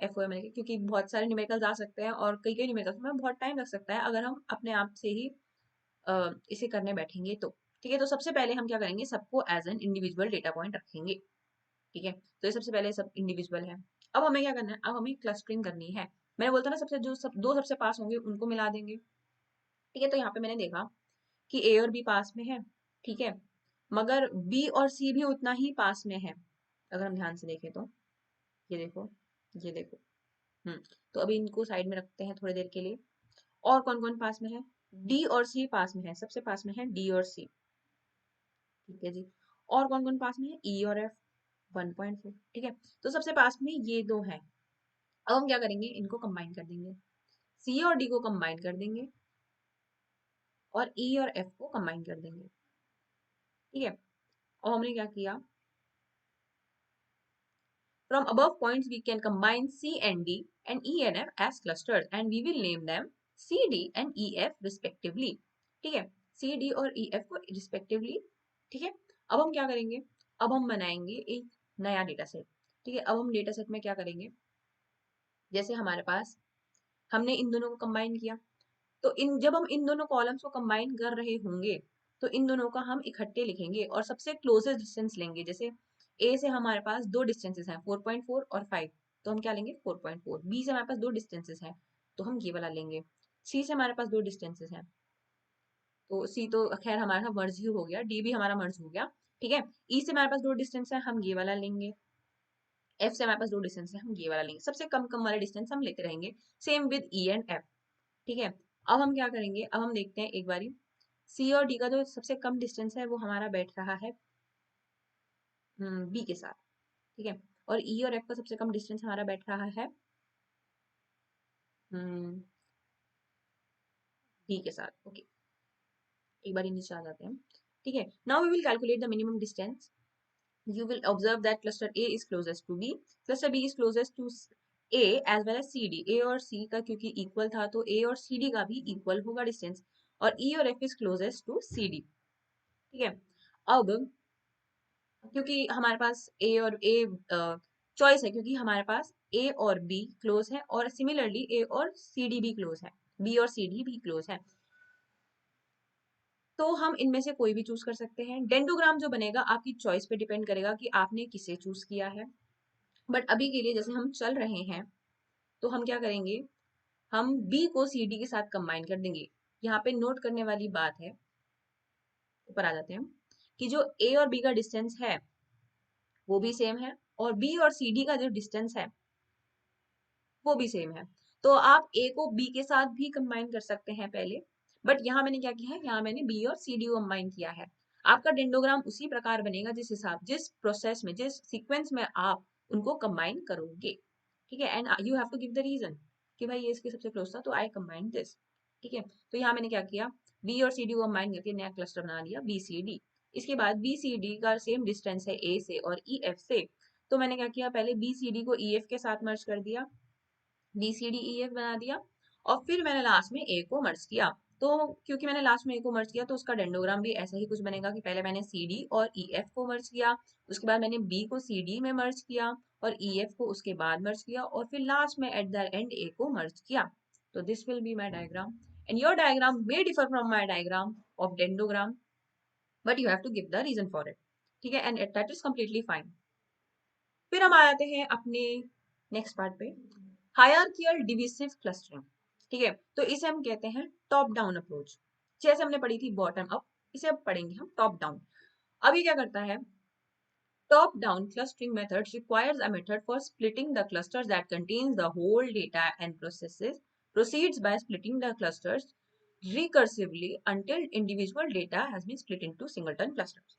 FOML के, क्योंकि बहुत सारे न्यूमेरिकल्स आ सकते हैं और कई न्यूमेरिकल्स में बहुत टाइम लग सकता है अगर हम अपने आप से ही इसे करने बैठेंगे तो। ठीक है, तो सबसे पहले हम क्या करेंगे, सबको as an individual data point रखेंगे। ठीक है, तो ये सबसे पहले सब इंडिविजुअल है। अब हमें क्या करना है, अब हमें क्लस्टरिंग करनी है। मैंने बोलता ना सबसे जो दो सबसे पास होंगे उनको मिला देंगे। ठीक है, तो यहाँ पे मैंने देखा कि ए और बी पास में है। ठीक है, मगर बी और सी भी उतना ही पास में है अगर हम ध्यान से देखें तो। ये देखो, ये देखो। तो अभी इनको साइड में रखते हैं थोड़ी देर के लिए। और कौन कौन पास में है, डी और सी पास में है, सबसे पास में है डी और सी। ठीक है जी, और कौन कौन पास में है, ई और एफ 1.4। ठीक है, तो सबसे पास में ये दो हैं। अब हम क्या करेंगे, इनको कंबाइन कर देंगे, सी और डी को कंबाइन कर देंगे और ई और एफ को कंबाइन कर देंगे। ठीक है, और हमने क्या किया, from above points we can combine C and D and E and F as clusters and we will name them C, D and E, F respectively। ठीक है, C, D और E, F को respectively। ठीक है, अब हम क्या करेंगे, अब हम बनाएंगे एक नया डेटा सेट। ठीक है, अब हम डेटा सेट में क्या करेंगे, जैसे हमारे पास हमने इन दोनों को कंबाइन किया, तो इन जब हम इन दोनों कॉलम्स को कंबाइन कर रहे होंगे तो इन दोनों का हम इकट्ठे लिखेंगे और सबसे क्लोजेस्ट डिस्टेंस लेंगे। जैसे ए से हमारे पास दो डिस्टेंसेस हैं 4.4 और 5, तो हम क्या लेंगे 4.4। बी से हमारे पास दो डिस्टेंसेस हैं तो हम ये वाला लेंगे। सी से हमारे पास दो डिस्टेंसेस हैं, तो सी तो खैर हमारा मर्ज ही हो गया, डी भी हमारा मर्ज हो गया। ठीक है, ई से हमारे पास दो डिस्टेंस है, हम ये वाला लेंगे। एफ से हमारे पास दो डिस्टेंस है, हम ये वाला लेंगे। सबसे कम कम वाला डिस्टेंस हम लेते रहेंगे। Same with E and F. ठीक है, अब हम क्या करेंगे, अब हम देखते हैं एक बारी सी और डी का जो सबसे कम डिस्टेंस है वो हमारा बैठ रहा है बी के साथ। ठीक है, और ई और एफ का सबसे कम डिस्टेंस हमारा बैठ रहा है डी के साथ। ओके, एक बार नीचे आ जाते हैं। ठीक है, now we will calculate the minimum distance. You will observe that cluster A is closest to B, cluster B is closest to A as well as CD। A और C का क्योंकि इक्वल था तो A और CD का भी equal होगा distance, और E और F is closest to CD। ठीक है, अब क्योंकि हमारे पास ए और ए चॉइस है, क्योंकि हमारे पास ए और बी क्लोज है और सिमिलरली ए और सी डी भी क्लोज है, बी और सी डी भी क्लोज है, तो हम इनमें से कोई भी चूज कर सकते हैं। डेंडोग्राम जो बनेगा आपकी चॉइस पे डिपेंड करेगा कि आपने किसे चूज किया है। बट अभी के लिए जैसे हम चल रहे हैं तो हम क्या करेंगे, हम बी को सी डी के साथ कंबाइन कर देंगे। यहाँ पे नोट करने वाली बात है, ऊपर आ जाते हैं, कि जो ए और बी का डिस्टेंस है वो भी सेम है और बी और सी डी का जो डिस्टेंस है वो भी सेम है। तो आप ए को बी के साथ भी कंबाइन कर सकते हैं पहले, बट यहाँ मैंने क्या किया है, यहाँ मैंने बी और सी डी को कंबाइन किया है। आपका डेंडोग्राम उसी प्रकार बनेगा जिस प्रोसेस में, जिस सीक्वेंस में आप उनको कंबाइन करोगे। ठीक है, and you have to give the reason कि भाई ये इसके सबसे क्लोज था तो आई कंबाइन दिस। ठीक है, तो यहाँ मैंने क्या किया, बी और सी डी को कंबाइन करके नया क्लस्टर बना लिया बी सी डी। इसके बाद बी सी डी का सेम डिस्टेंस है ए से और ई एफ से, तो मैंने क्या किया, पहले बी सी डी को ई एफ के साथ मर्ज कर दिया, B C D E F बना दिया, और फिर मैंने लास्ट में ए को मर्ज किया। तो क्योंकि मैंने लास्ट में ए को मर्ज किया तो उसका डेंडोग्राम भी ऐसा ही कुछ बनेगा कि पहले मैंने सी डी और ई एफ को मर्ज किया, उसके बाद मैंने बी को सी डी में मर्ज किया और ई एफ को उसके बाद मर्ज किया, और फिर लास्ट में एट द एंड ए को मर्ज किया। तो this will be my diagram and your diagram may differ from my diagram of dendrogram, but you have to give the reason for it. ठीक है, and that is completely fine. फिर हम आते हैं अपने नेक्स्ट पार्ट पे, hierarchical divisive clustering. ठीक है, तो इसे हम कहते हैं टॉप डाउन अप्रोच। जैसे हमने पढ़ी थी बॉटम अप, इसे अब पढ़ेंगे हम टॉप डाउन। अब ये क्या करता है, top down clustering methods requires a method for splitting the clusters that contains the whole data and proceeds by splitting the clusters recursively until individual data has been split into singleton clusters।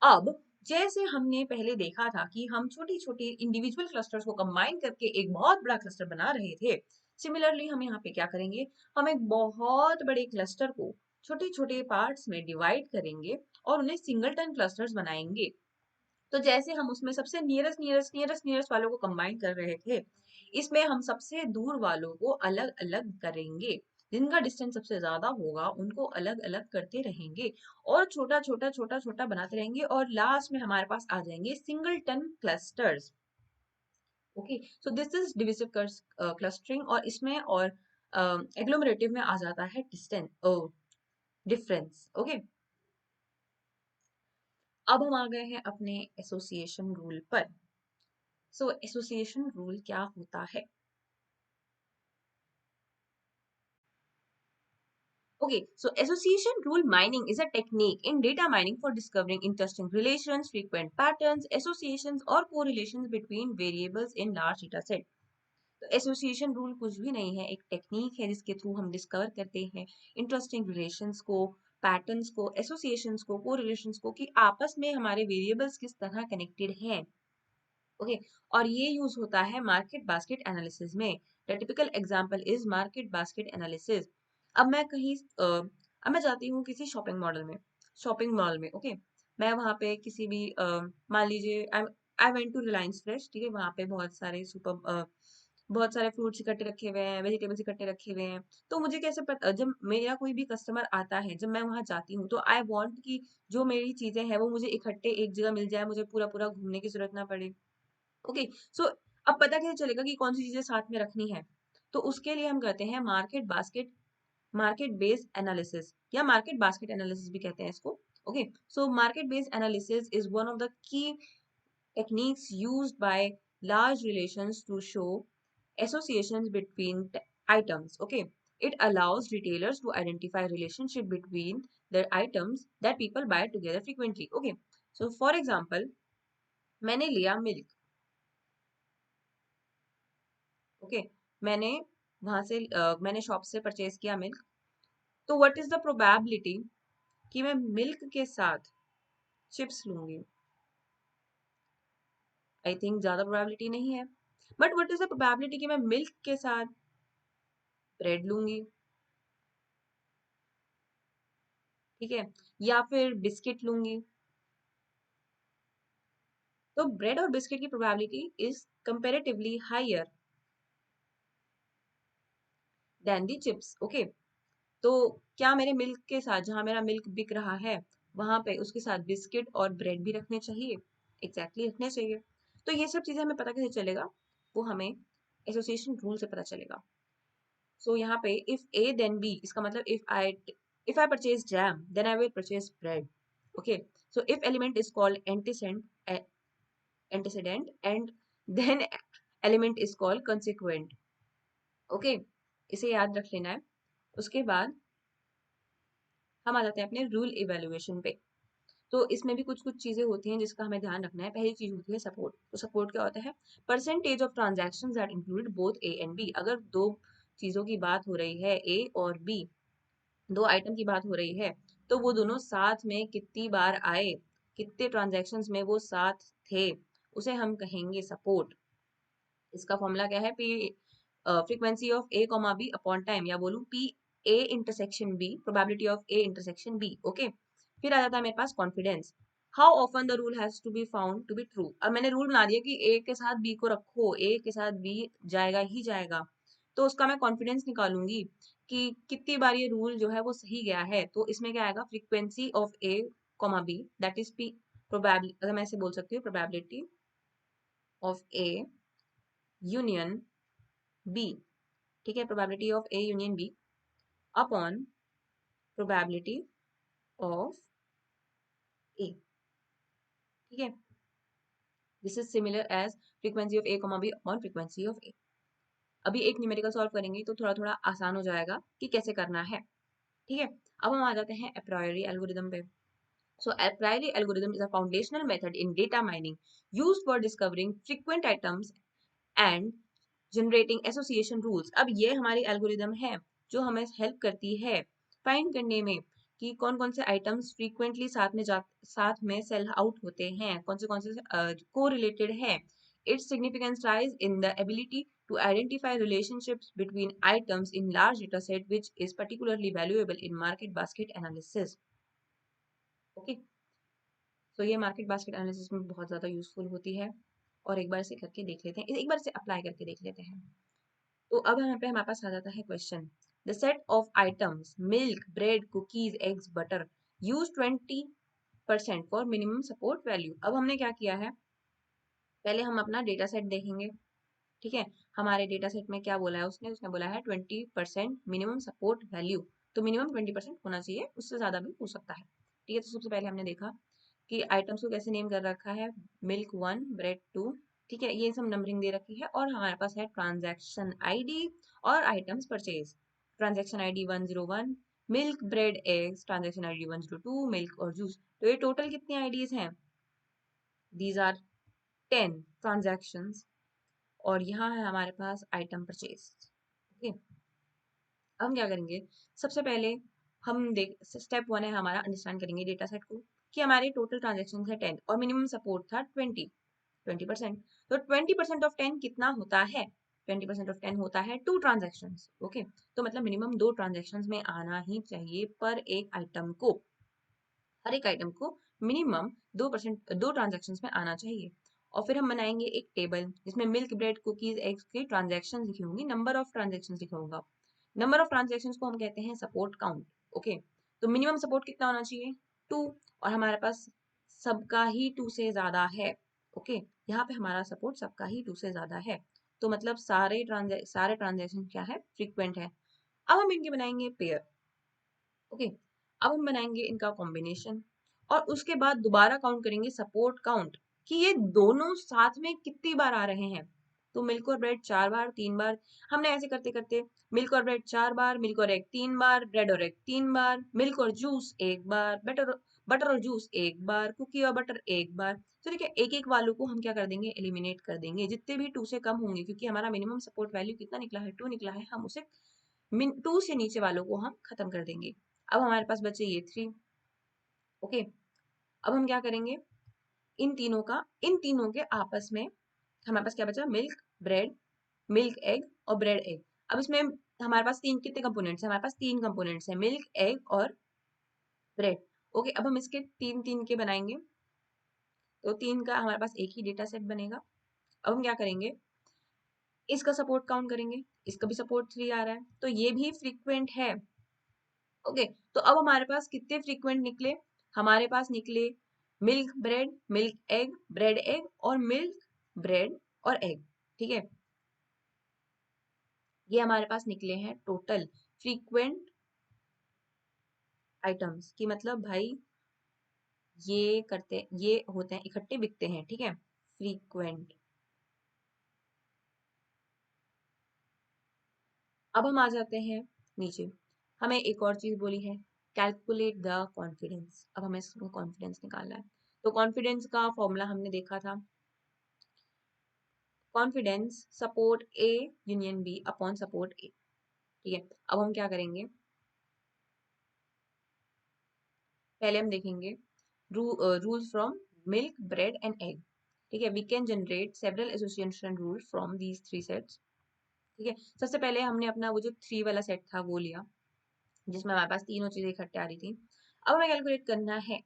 अब जैसे हमने पहले देखा था कि हम छोटी छोटी इंडिविजुअल क्लस्टर्स को कंबाइन करके एक बहुत बड़ा क्लस्टर बना रहे थे, सिमिलरली हम यहाँ पे क्या करेंगे, हम एक बहुत बड़े क्लस्टर को छोटे छोटे पार्ट्स में डिवाइड करेंगे और उन्हें सिंगलटन क्लस्टर्स बनाएंगे। तो जैसे हम उसमें सबसे नियरेस्ट वालों को कंबाइन कर रहे थे, इसमें हम सबसे दूर वालों को अलग अलग करेंगे, जिनका डिस्टेंस सबसे ज्यादा होगा उनको अलग अलग करते रहेंगे और छोटा छोटा बनाते रहेंगे और लास्ट में हमारे पास आ जाएंगे singleton clusters. Okay, so this is divisive clustering, और इसमें और एग्लोमरेटिव में आ जाता है डिस्टेंस डिफरेंस। ओके, अब हम आ गए हैं अपने एसोसिएशन रूल पर। सो एसोसिएशन रूल क्या होता है? Okay, so association rule mining is a technique in data mining for discovering interesting relations, frequent patterns, associations or correlations between variables in large data set. तो एसोसिएशन रूल कुछ भी नहीं है, एक टेक्निक है जिसके थ्रू हम डिस्कवर करते हैं इंटरेस्टिंग रिलेशंस को, पैटर्न्स को, एसोसिएशंस को, कोरिलेशंस को, कि आपस में हमारे वेरिएबल्स किस तरह कनेक्टेड हैं। ओके, और ये यूज होता है मार्केट बास्केट एनालिसिस में। The typical example is market basket analysis. अब मैं कहीं अब मैं जाती हूँ किसी शॉपिंग मॉल में। ओके, मैं वहां पे किसी भी मान लीजिए I I went to Reliance Fresh, ठीक है, वहां पे बहुत सारे फ्रूट्स इकट्ठे रखे हुए हैं, वेजिटेबल्स इकट्ठे रखे हुए हैं। तो मुझे कैसे पता, जब मेरा कोई भी कस्टमर आता है, जब मैं वहां जाती हूँ, तो आई वांट कि जो मेरी चीजें हैं वो मुझे इकट्ठे एक जगह मिल जाए, मुझे पूरा पूरा घूमने की जरूरत ना पड़े। ओके, सो अब पता कैसे चलेगा कि कौन सी चीजें साथ में रखनी है? तो उसके लिए हम करते हैं मार्केट बेस्ड एनालिसिस, या मार्केट बास्केट एनालिसिस भी कहते हैं इसको। Okay, so market based analysis is one of the key techniques used by large relations to show associations between items. Okay, it allows retailers to identify relationship between their items that people buy together frequently. Okay, so for example, मैंने लिया milk. Okay, मैंने मैंने shop से purchase किया milk. तो what is the probability कि मैं milk के साथ चिप्स लूंगी? आई थिंक ज्यादा प्रोबेबिलिटी नहीं है। But what is the probability कि मैं मिल्क के साथ ब्रेड लूंगी? ठीक है, या फिर बिस्किट लूंगी? तो ब्रेड और बिस्किट की probability is comparatively higher than the chips. Okay, तो क्या मेरे मिल्क के साथ, जहां मेरा मिल्क बिक रहा है, वहां पे उसके साथ बिस्किट और ब्रेड भी रखने चाहिए? एग्जैक्टली रखने चाहिए। तो ये सब चीजें हमें पता कैसे चलेगा? वो हमें एसोसिएशन रूल से पता चलेगा। सो यहाँ पे इफ ए देन बी, इसका मतलब if I purchase jam then I will purchase bread. Okay, so if element is called antecedent and then element is called consequent. Okay, इसे याद रख लेना है। उसके बाद हम आ जाते हैं अपने रूल इवेल्युएशन पे। तो इसमें भी कुछ कुछ चीजें होती हैं जिसका हमें ध्यान रखना है। पहली चीज होती है सपोर्ट। तो सपोर्ट क्या होता है? Percentage of transactions that include both A and B. अगर दो चीजों की बात हो रही है, ए और बी, दो आइटम की बात हो रही है, तो वो दोनों साथ में कितनी बार आए, कितने ट्रांजैक्शंस में वो साथ थे, उसे हम कहेंगे सपोर्ट। इसका फॉर्मूला क्या है? P frequency of A comma B upon time, या बोलूं P A intersection B, probability of A intersection B. Okay, फिर आ जाता है मेरे पास confidence. How often the rule has to be found to be true. अब मैंने रूल बना दिया कि ए के साथ बी को रखो, ए के साथ बी जाएगा ही जाएगा। तो उसका मैं कॉन्फिडेंस निकालूंगी कि कितनी बार ये रूल जो है वो सही गया है। तो इसमें क्या आएगा? Frequency of A comma B, that is P probability, अगर मैं ऐसे बोल सकती हूँ, probability of A union B. ठीक है, probability of A union B upon probability of A. ठीक है, this is similar as frequency of A comma B upon frequency of A. अभी एक न्यूमेरिकल सॉल्व करेंगे तो थोड़ा थोड़ा आसान हो जाएगा कि कैसे करना है। ठीक है, अब हम आ जाते हैं a priori एल्गोरिदम पे। So a priori algorithm is a foundational method in data mining used for discovering frequent items and generating association rules. अब ये हमारी एल्गोरिदम है जो हमें हेल्प करती है फाइंड करने में कि कौन कौन से आइटम्स फ्रीक्वेंटली साथ में सेल आउट होते हैं, कौन से को रिलेटेड है। Its significance lies in the ability to identify relationships between items in large data set which is particularly valuable in market basket analysis. Okay, तो ये मार्केट बास्केट एनालिसिस में बहुत ज्यादा यूजफुल होती है, और एक बार से करके देख लेते हैं, एक बार से अप्लाई करके देख लेते हैं। तो अब यहाँ पे हमारे पास आ जाता है question. The set of items milk, bread, cookies, eggs, butter use 20% for minimum support value. अब हमने क्या किया है? पहले हम अपना डेटा सेट देखेंगे। ठीक है, हमारे डेटा सेट में क्या बोला है उसने बोला है 20% मिनिमम सपोर्ट वैल्यू, तो मिनिमम 20% होना चाहिए, उससे ज्यादा भी हो सकता है। ठीक है, तो सबसे पहले हमने देखा कि आइटम्स को कैसे नेम कर रखा है, मिल्क 1, ब्रेड 2, ठीक है, ये सब नंबरिंग दे रखी है, और हमारे पास है ट्रांजैक्शन आईडी और items purchase. Transaction ID 101, milk bread eggs, transaction ID 102, milk और जूस। तो ये टोटल कितनी आईडीज हैं, दीज आर 10 ट्रांजैक्शंस, और यहाँ है हमारे पास आइटम परचेज। ओके, अब हम क्या करेंगे, सबसे पहले हम देख स्टेप 1 है हमारा, अंडरस्टैंड करेंगे डेटा सेट को, कि हमारे टोटल ट्रांजेक्शन है 10 और मिनिमम सपोर्ट था 20%। तो 20% ऑफ 10 कितना होता है, 20% ऑफ 10 होता है 2 ट्रांजेक्शन। ओके, तो मतलब मिनिमम 2 ट्रांजेक्शन में आना ही चाहिए पर एक आइटम को, हर एक आइटम को मिनिमम 2% 2 ट्रांजेक्शन में आना चाहिए। और फिर हम बनाएंगे एक टेबल जिसमें मिल्क ब्रेड कुकीज एग्स की ट्रांजेक्शन लिखी होंगी, नंबर ऑफ ट्रांजेक्शन लिखा होगा। नंबर ऑफ ट्रांजेक्शन को हम कहते हैं सपोर्ट काउंट। ओके, तो मिनिमम सपोर्ट कितना होना चाहिए, 2, और हमारे पास सबका ही 2 से ज्यादा है। ओके, यहाँ पे हमारा सपोर्ट सबका ही 2 से ज्यादा है, तो मतलब सारे ट्रांजेक्शन क्या है, फ्रीक्वेंट है। अब हम इनके बनाएंगे पेयर। ओके, अब हम बनाएंगे इनका कॉम्बिनेशन, और उसके बाद दोबारा काउंट करेंगे सपोर्ट काउंट, कि ये दोनों साथ में कितनी बार आ रहे हैं। तो मिल्क और ब्रेड 4 बार, 3 बार, हमने ऐसे करते करते मिल्क और ब्रेड 4 बार, मिल्क और एग 3 बार, ब्रेड और एग 3 बार, मिल्क और जूस 1 बार, बटर बटर और जूस 1 बार, कुकी और बटर 1 बार। तो ठीक है, एक एक वालों को हम क्या कर देंगे, एलिमिनेट कर देंगे, जितने भी 2 से कम होंगे, क्योंकि हमारा मिनिमम सपोर्ट वैल्यू कितना निकला है, 2 निकला है, हम उसे 2 से नीचे वालों को हम खत्म कर देंगे। अब हमारे पास बचे ये 3। ओके, अब हम क्या करेंगे, इन तीनों के आपस में हमारे पास क्या बचा, मिल्क ब्रेड, मिल्क एग और ब्रेड एग। अब इसमें हमारे पास तीन कितने कंपोनेंट्स हैं, हमारे पास 3 कंपोनेंट्स हैं, मिल्क एग और ब्रेड। ओके, अब हम इसके 3 3 के बनाएंगे, तो 3 का हमारे पास एक ही डेटा सेट बनेगा। अब हम क्या करेंगे, इसका सपोर्ट काउंट करेंगे, इसका भी सपोर्ट 3 आ रहा है, तो ये भी फ्रीक्वेंट है। ओके, तो अब हमारे पास कितने फ्रीक्वेंट निकले, हमारे पास निकले milk bread, milk egg, bread egg और मिल्क ब्रेड और एग। ठीक है, ये हमारे पास निकले हैं टोटल फ्रीक्वेंट आइटम्स, की मतलब भाई ये होते हैं इकट्ठे बिकते हैं। ठीक है, फ्रीक्वेंट। अब हम आ जाते हैं नीचे, हमें एक और चीज बोली है, कैलकुलेट द कॉन्फिडेंस। अब हमें इसमें कॉन्फिडेंस निकालना है, तो कॉन्फिडेंस का फॉर्मूला हमने देखा था, confidence support A union B upon support A. ठीक है, अब हम क्या करेंगे, पहले हम देखेंगे rules from milk bread and egg. ठीक है, we can generate several association rule from these 3 sets. ठीक है, सबसे पहले हमने अपना वो जो 3 वाला सेट था वो लिया, जिसमें हमारे पास तीनों चीजें इकट्ठे आ रही थी। अब हमें कैलकुलेट करना है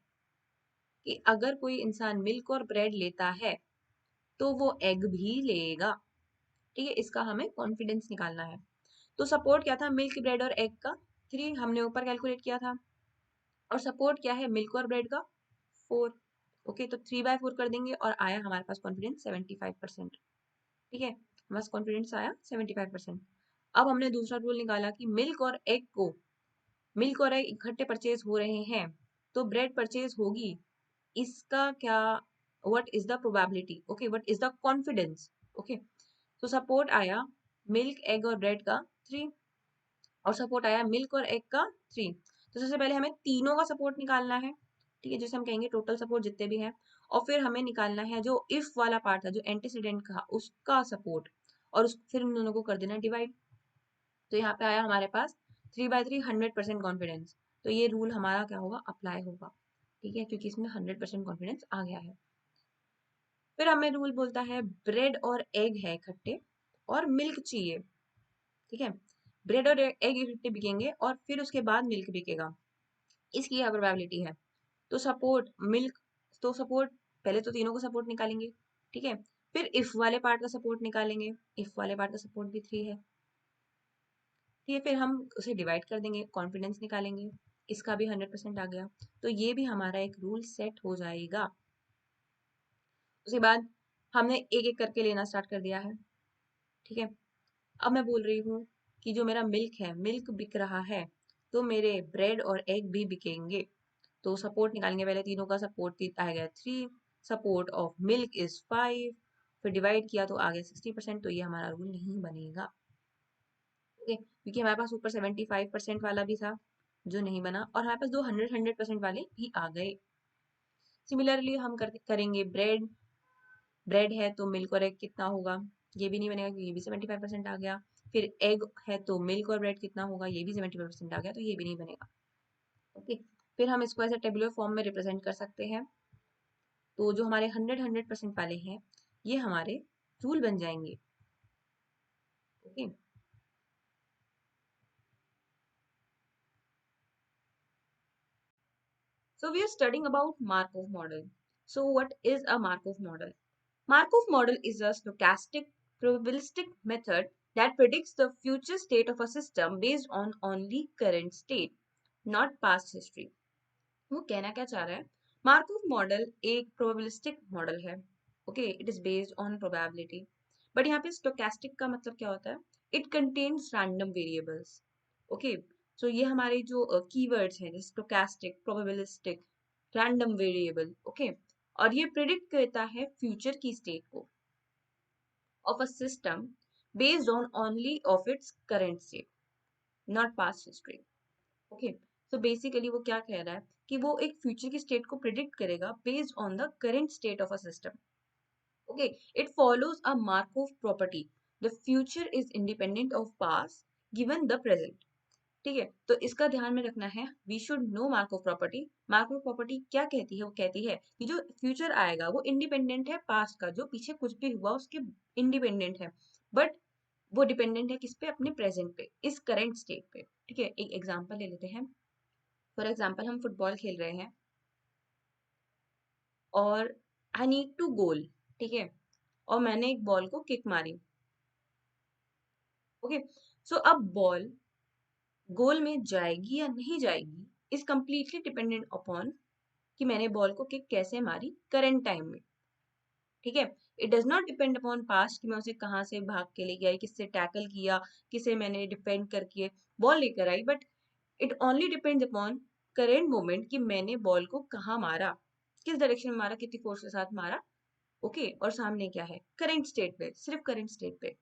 कि अगर कोई इंसान मिल्क और ब्रेड लेता है तो वो एग भी लेगा। ठीक है, इसका हमें कॉन्फिडेंस निकालना है। तो सपोर्ट क्या था, मिल्क ब्रेड और एग का 3 हमने ऊपर कैलकुलेट किया था, और सपोर्ट क्या है, मिल्क और ब्रेड का 4। ओके, तो 3/4 कर देंगे और आया हमारे पास कॉन्फिडेंस 75%। ठीक है, हमारे पास कॉन्फिडेंस आया 75%। अब हमने दूसरा रूल निकाला कि मिल्क और एग इकट्ठे परचेज हो रहे हैं तो ब्रेड परचेज होगी, इसका क्या, what is the probability, okay what is the confidence. Okay, तो सपोर्ट आया मिल्क एग और ब्रेड का 3, और सपोर्ट आया मिल्क और एग का 3। तो सबसे पहले हमें तीनों का सपोर्ट निकालना है। ठीक है, जैसे हम कहेंगे टोटल सपोर्ट जितने भी हैं, और फिर हमें निकालना है जो इफ वाला पार्ट था, जो एंटीसीडेंट का, उसका सपोर्ट, और फिर उन दोनों को कर देना डिवाइड। तो यहाँ पे आया हमारे पास 3/3 100% कॉन्फिडेंस, तो ये रूल हमारा क्या होगा, अप्लाई होगा। ठीक है, क्योंकि इसमें 100% कॉन्फिडेंस आ गया है। फिर हमें रूल बोलता है ब्रेड और एग है इकट्ठे और मिल्क चाहिए। ठीक है, ब्रेड और एग इकट्ठे बिकेंगे और फिर उसके बाद मिल्क बिकेगा, इसकी क्या प्रोबेबिलिटी है। तो सपोर्ट मिल्क, तो सपोर्ट पहले तो तीनों का सपोर्ट निकालेंगे। ठीक है, फिर इफ वाले पार्ट का सपोर्ट निकालेंगे, इफ वाले पार्ट का सपोर्ट भी 3 है। ठीक है, फिर हम उसे डिवाइड कर देंगे, कॉन्फिडेंस निकालेंगे, इसका भी 100% आ गया, तो ये भी हमारा एक रूल सेट हो जाएगा। उसके बाद हमने एक एक करके लेना स्टार्ट कर दिया है। ठीक है। अब मैं बोल रही हूँ कि जो मेरा मिल्क है, मिल्क बिक रहा है, तो मेरे ब्रेड और एग भी बिकेंगे। तो सपोर्ट निकालेंगे, पहले तीनों का सपोर्ट आएगा 3, सपोर्ट ऑफ मिल्क इज 5, फिर डिवाइड किया तो आ गया 60%, तो ये हमारा रूल नहीं बनेगा। ओके, क्योंकि हमारे पास ऊपर 75% वाला भी था जो नहीं बना, और हमारे पास दो 100% वाले भी आ गए। सिमिलरली हम करेंगे ब्रेड, ब्रेड है तो मिल्क और एग कितना होगा, ये भी नहीं बनेगा क्योंकि ये भी 75% आ गया। फिर एग है तो मिल्क और ब्रेड कितना होगा, ये भी 75% आ गया, तो ये भी नहीं बनेगा। ओके, फिर हम इसको ऐसे टेबुलर फॉर्म में रिप्रेजेंट कर सकते हैं। तो जो हमारे 100% वाले हैं, ये हमारे रूल बन जाएंगे। Okay, so we are studying about Markov model. So what is a Markov model? Markov model is a stochastic probabilistic method that predicts the future state of a system based on only current state, not past history. वो कहना क्या चाह रहा है? Markov model एक probabilistic model है। Okay, it is based on probability, but यहाँ पे स्टोकेस्टिक का मतलब क्या होता है? It contains random variables. Okay, so ये हमारे जो कीवर्ड्स हैं, जैसे stochastic, probabilistic, random variable. Okay, और ये प्रिडिक्ट करता है फ्यूचर की स्टेट को of a system based on only of its current state, not past history. Okay, so basically वो क्या कह रहा है कि वो एक फ्यूचर की स्टेट को प्रिडिक्ट करेगा based on the current state of a system. Okay, it follows a Markov property. The future is independent of past given the present. ठीक है, तो इसका ध्यान में रखना है, we should know Markov property. Markov property क्या कहती है? वो कहती है कि जो फ्यूचर आएगा वो इंडिपेंडेंट है पास्ट का, जो पीछे कुछ भी हुआ उसके इंडिपेंडेंट है, बट वो डिपेंडेंट है किस पे? अपने प्रेजेंट पे, इस करंट स्टेट पे. ठीक है, एक एग्जांपल ले लेते हैं. फॉर एग्जांपल हम फुटबॉल खेल रहे हैं और आई नीड टू गोल. ठीक है, और मैंने एक बॉल को किक मारी. ओके, सो अब बॉल गोल में जाएगी या नहीं जाएगी इज कंप्लीटली डिपेंडेंट अपॉन कि मैंने बॉल को किक कैसे मारी करंट टाइम में. ठीक है, it does not depend upon past कि मैं उसे कहाँ से भाग के लेके आई, किससे टैकल किया, किसे मैंने डिफेंड करके बॉल लेकर आई, but it only depends upon current moment कि मैंने बॉल को कहाँ मारा, किस डायरेक्शन में मारा, कितनी फोर्स के साथ मारा. ओके, और सामने क्या है? करेंट स्टेट पे, सिर्फ करेंट स्टेट पे.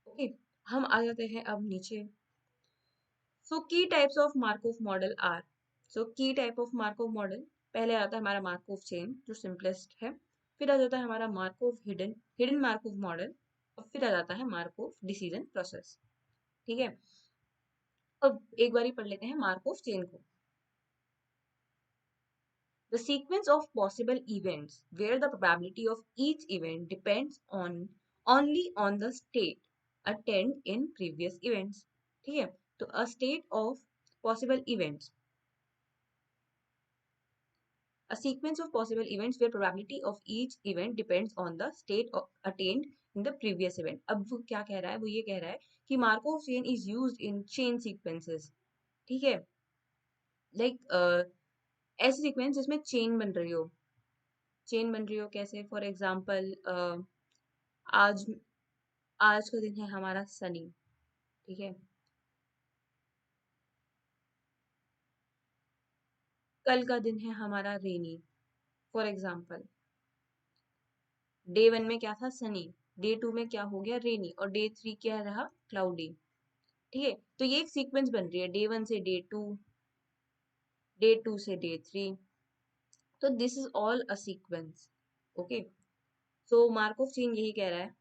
ओके, हम आ जाते हैं अब नीचे. So key types of Markov model are. So key type of Markov model, पहले आता है हमारा मार्कोव चेन जो सिंपलेस्ट है, फिर आ जाता है हमारा Markov hidden hidden Markov model, और फिर आ जाता है मार्कोव डिसीजन प्रोसेस. ठीक है, अब एक बार ही पढ़ लेते हैं मार्कोव चेन को. The sequence of possible events where the probability of each event depends on only on the state attained in previous events. ठीक है, तो a state of possible events, a sequence of possible events where probability of each event depends on the state attained in the previous event. अब वो क्या कह रहा है? वो ये कह रहा है कि Markov chain is used in chain sequences. ठीक है, लाइक ऐसी सीक्वेंस जिसमें चेन बन रही हो. चेन बन रही हो कैसे? फॉर एग्जाम्पल आज आज का दिन है हमारा सनी. ठीक है, कल का दिन है हमारा रेनी. फॉर एग्जाम्पल डे 1 में क्या था? सनी. डे 2 में क्या हो गया? रेनी. और डे 3 क्या रहा? क्लाउडी. ठीक है, तो ये एक सीक्वेंस बन रही है, डे 1 से डे 2, डे 2 से डे 3. तो this is all a sequence. Okay, so Markov chain यही कह रहा है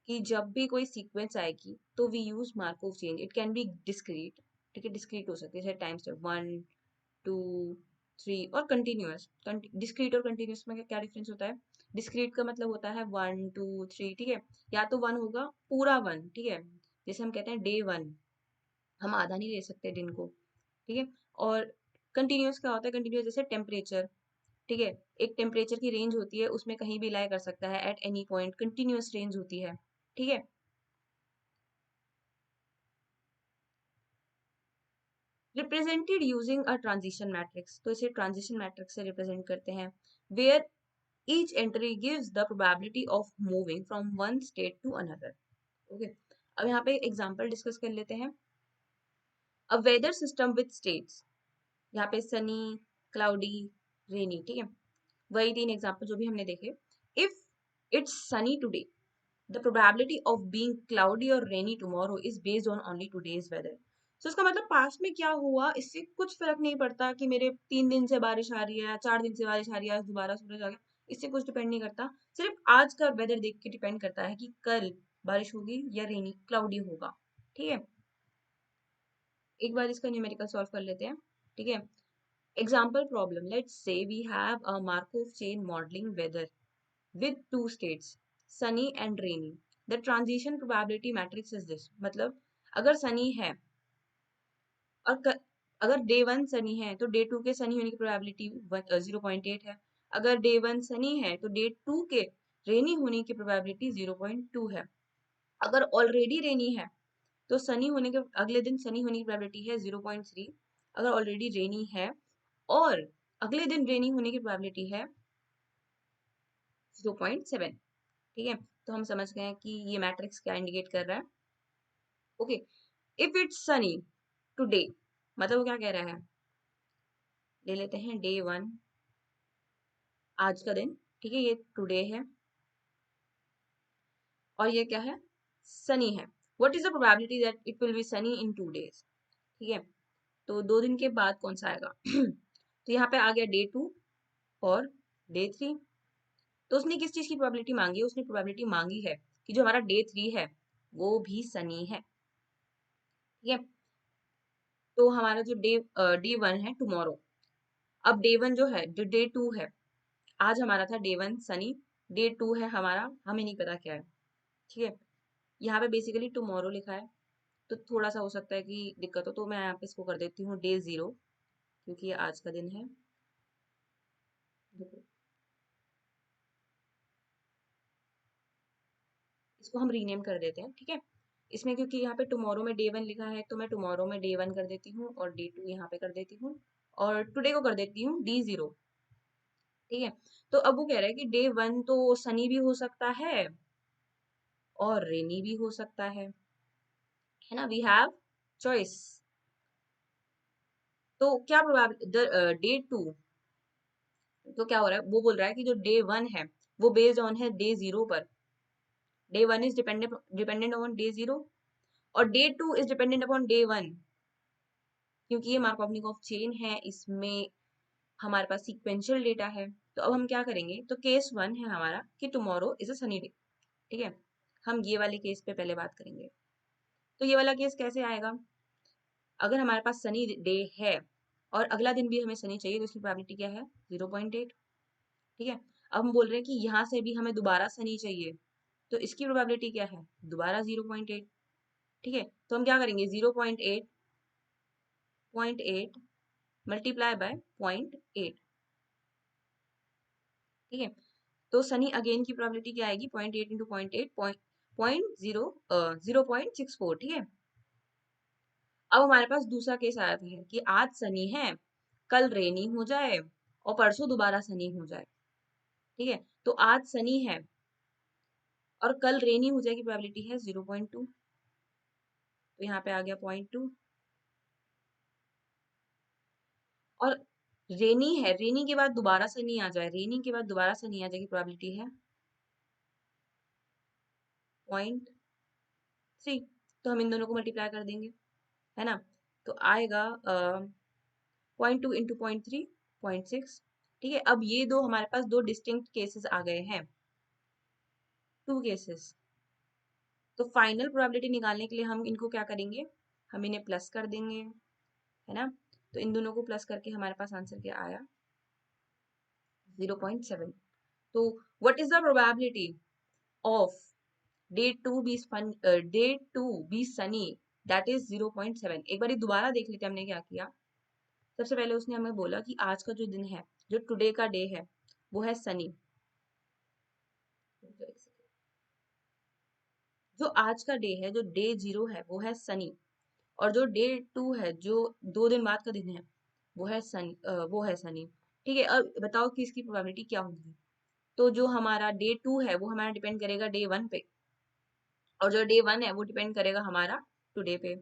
कि जब भी कोई सीक्वेंस आएगी तो we use Markov chain. It can be discrete. ठीक है, डिस्क्रीट हो सकती है, जैसे टाइम स्टेप 1 2 3, और कंटिन्यूअस. डिस्क्रीट और कंटिन्यूअस में क्या डिफरेंस होता है? डिस्क्रीट का मतलब होता है 1 2 3. ठीक है, या तो 1 होगा पूरा 1. ठीक है, जैसे हम कहते हैं डे 1, हम आधा नहीं ले सकते दिन को. ठीक है, और कंटिन्यूअस क्या होता है? कंटिन्यूअस जैसे टेम्परेचर. ठीक है, एक टेम्परेचर की रेंज होती है, उसमें कहीं भी लाई कर सकता है at any point, continuous range होती है. ठीक है, represented using a transition matrix. तो इसे ट्रांजिशन मैट्रिक्स से रिप्रेजेंट करते हैं, where Each entry gives the probability of moving from one state to another. Okay. अब यहाँ पे एग्जाम्पल डिस्कस कर लेते हैं. A weather system with states, यहाँ पे सनी, क्लाउडी, रेनी. ठीक है, वही 3 एग्जाम्पल जो भी हमने देखे. If it's sunny today, the probability of being cloudy और rainy tomorrow is based on only today's weather. So इसका मतलब पास्ट में क्या हुआ इससे कुछ फर्क नहीं पड़ता कि मेरे 3 दिन से बारिश आ रही है, 4 दिन से बारिश आ रही है, आज दोबारा सूरज आ गया, इससे कुछ डिपेंड नहीं करता. सिर्फ आज का वेदर देख के डिपेंड करता है कि कल बारिश होगी या रेनी क्लाउडी होगा. ठीक है, एक बार इसका न्यूमेरिकल सॉल्व कर लेते हैं. ठीक है, example problem. Let's say we have a Markov chain modelling weather with two states, sunny and rainy. The transition probability matrix is this. मतलब अगर सनी है और अगर डे 1 सनी है तो डे 2 के सनी होने की प्रोबेबिलिटी 0.8 है. अगर डे 1 सनी है तो डे 2 के रेनी होने की प्रोबेबिलिटी 0.2 है. अगर ऑलरेडी रेनी है तो सनी होने के अगले दिन सनी होने की प्रोबेबिलिटी है 0.3. अगर ऑलरेडी रेनी है और अगले दिन रेनी होने की प्रोबेबिलिटी है 0.7. ठीक है, तो हम समझ गए हैं कि ये मैट्रिक्स क्या इंडिकेट कर रहा है. Okay, if it's sunny today, मतलब वो क्या कह रहा है, ले लेते हैं डे 1, आज का दिन. ठीक है, ये टुडे है और ये क्या है, सनी है. What is the probability that it will be Sunny in 2 days. ठीक है, तो 2 दिन के बाद कौन सा आएगा तो यहाँ पे आ गया डे 2 और डे 3. तो उसने किस चीज की प्रोबेबिलिटी मांगी है, उसने प्रोबेबिलिटी मांगी है कि जो हमारा डे 3 है वो भी सनी है. ठीक है, तो हमारा जो डे 1 है टुमारो. अब डे 1 जो है, जो डे 2 है, आज हमारा था डे 1 सनी, डे 2 है हमारा, हमें नहीं पता क्या है. ठीक है, यहाँ पे बेसिकली टुमारो लिखा है तो थोड़ा सा हो सकता है कि दिक्कत हो, तो मैं यहाँ पे इसको कर देती हूँ डे 0 क्योंकि ये आज का दिन है. देखो, इसको हम रीनेम कर देते हैं. ठीक है, इसमें क्योंकि यहाँ पे टुमारो में डे 1 लिखा है तो मैं टुमारो में डे 1 कर देती हूँ और डे 2 यहाँ पे कर देती हूँ और टुडे को कर देती हूँ डे 0. ठीक है, तो अब वो कह रहा है कि डे 1 तो सनी भी हो सकता है और रेनी भी हो सकता है ना, वी हैव चॉइस. तो क्या प्रोबेबिलिटी डे 2, तो क्या हो रहा है, वो बोल रहा है कि जो डे 1 है वो बेस्ड ऑन है डे 0 पर. Day 1 is dependent on day 0 और day 2 is dependent upon day 1. क्योंकि ये मार्कोव चेन है, इसमें हमारे पास सीक्वेंशियल डेटा है. तो अब हम क्या करेंगे, तो केस 1 है हमारा कि tomorrow is a sunny day. ठीक है, हम ये वाले केस पे पहले बात करेंगे. तो ये वाला केस कैसे आएगा, अगर हमारे पास सनी डे है और अगला दिन भी हमें सनी चाहिए तो इसकी प्रोबेबिलिटी क्या है 0.8. ठीक है, अब हम बोल रहे हैं कि यहाँ से भी हमें दोबारा सनी चाहिए तो इसकी प्रोबेबिलिटी क्या है, दोबारा 0.8. ठीक है, तो हम क्या करेंगे 0.8 मल्टीप्लाई बाय 0.8. ठीक है, तो सनी अगेन की प्रोबेबिलिटी क्या आएगी 0.8 इंटू 0.8 0.64. ठीक है, अब हमारे पास दूसरा केस आया है कि आज सनी है, कल रेनी हो जाए और परसों दोबारा सनी हो जाए. ठीक है, तो आज सनी है और कल रेनी हो जाए की प्रोबेबिलिटी है 0.2. तो यहाँ पे आ गया 0.2. और रेनी है, रेनी के बाद दोबारा सनी आ जाए, रेनी के बाद दोबारा सनी आ जाए की प्रोबेबिलिटी है 0.3. तो हम इन दोनों को मल्टीप्लाई कर देंगे, है ना, तो आएगा 0.2 इंटू 0.3 0.6. ठीक है, अब ये दो हमारे पास दो डिस्टिंक्ट केसेस आ गए हैं, 2 केसेस. तो फाइनल प्रोबेबिलिटी निकालने के लिए हम इनको क्या करेंगे, हम इन्हें प्लस कर देंगे, है ना. तो इन दोनों को प्लस करके हमारे पास आंसर क्या आया 0.7. तो what is the probability of day 2 be sunny, that is 0.7. एक बार दोबारा देख लेते हैं हमने क्या किया. सबसे पहले उसने हमें बोला कि आज का जो दिन है, जो टुडे का डे है वो है सनी. जो आज का डे है, जो डे 0 है वो है सनी और जो डे 2 है, जो 2 दिन बाद का दिन है वो है सनी, वो है सनी. ठीक है, अब बताओ कि इसकी प्रोबेबिलिटी क्या होगी. तो जो हमारा डे 2 है वो हमारा डिपेंड करेगा डे 1 पे, और जो डे 1 है वो डिपेंड करेगा हमारा टुडे पे।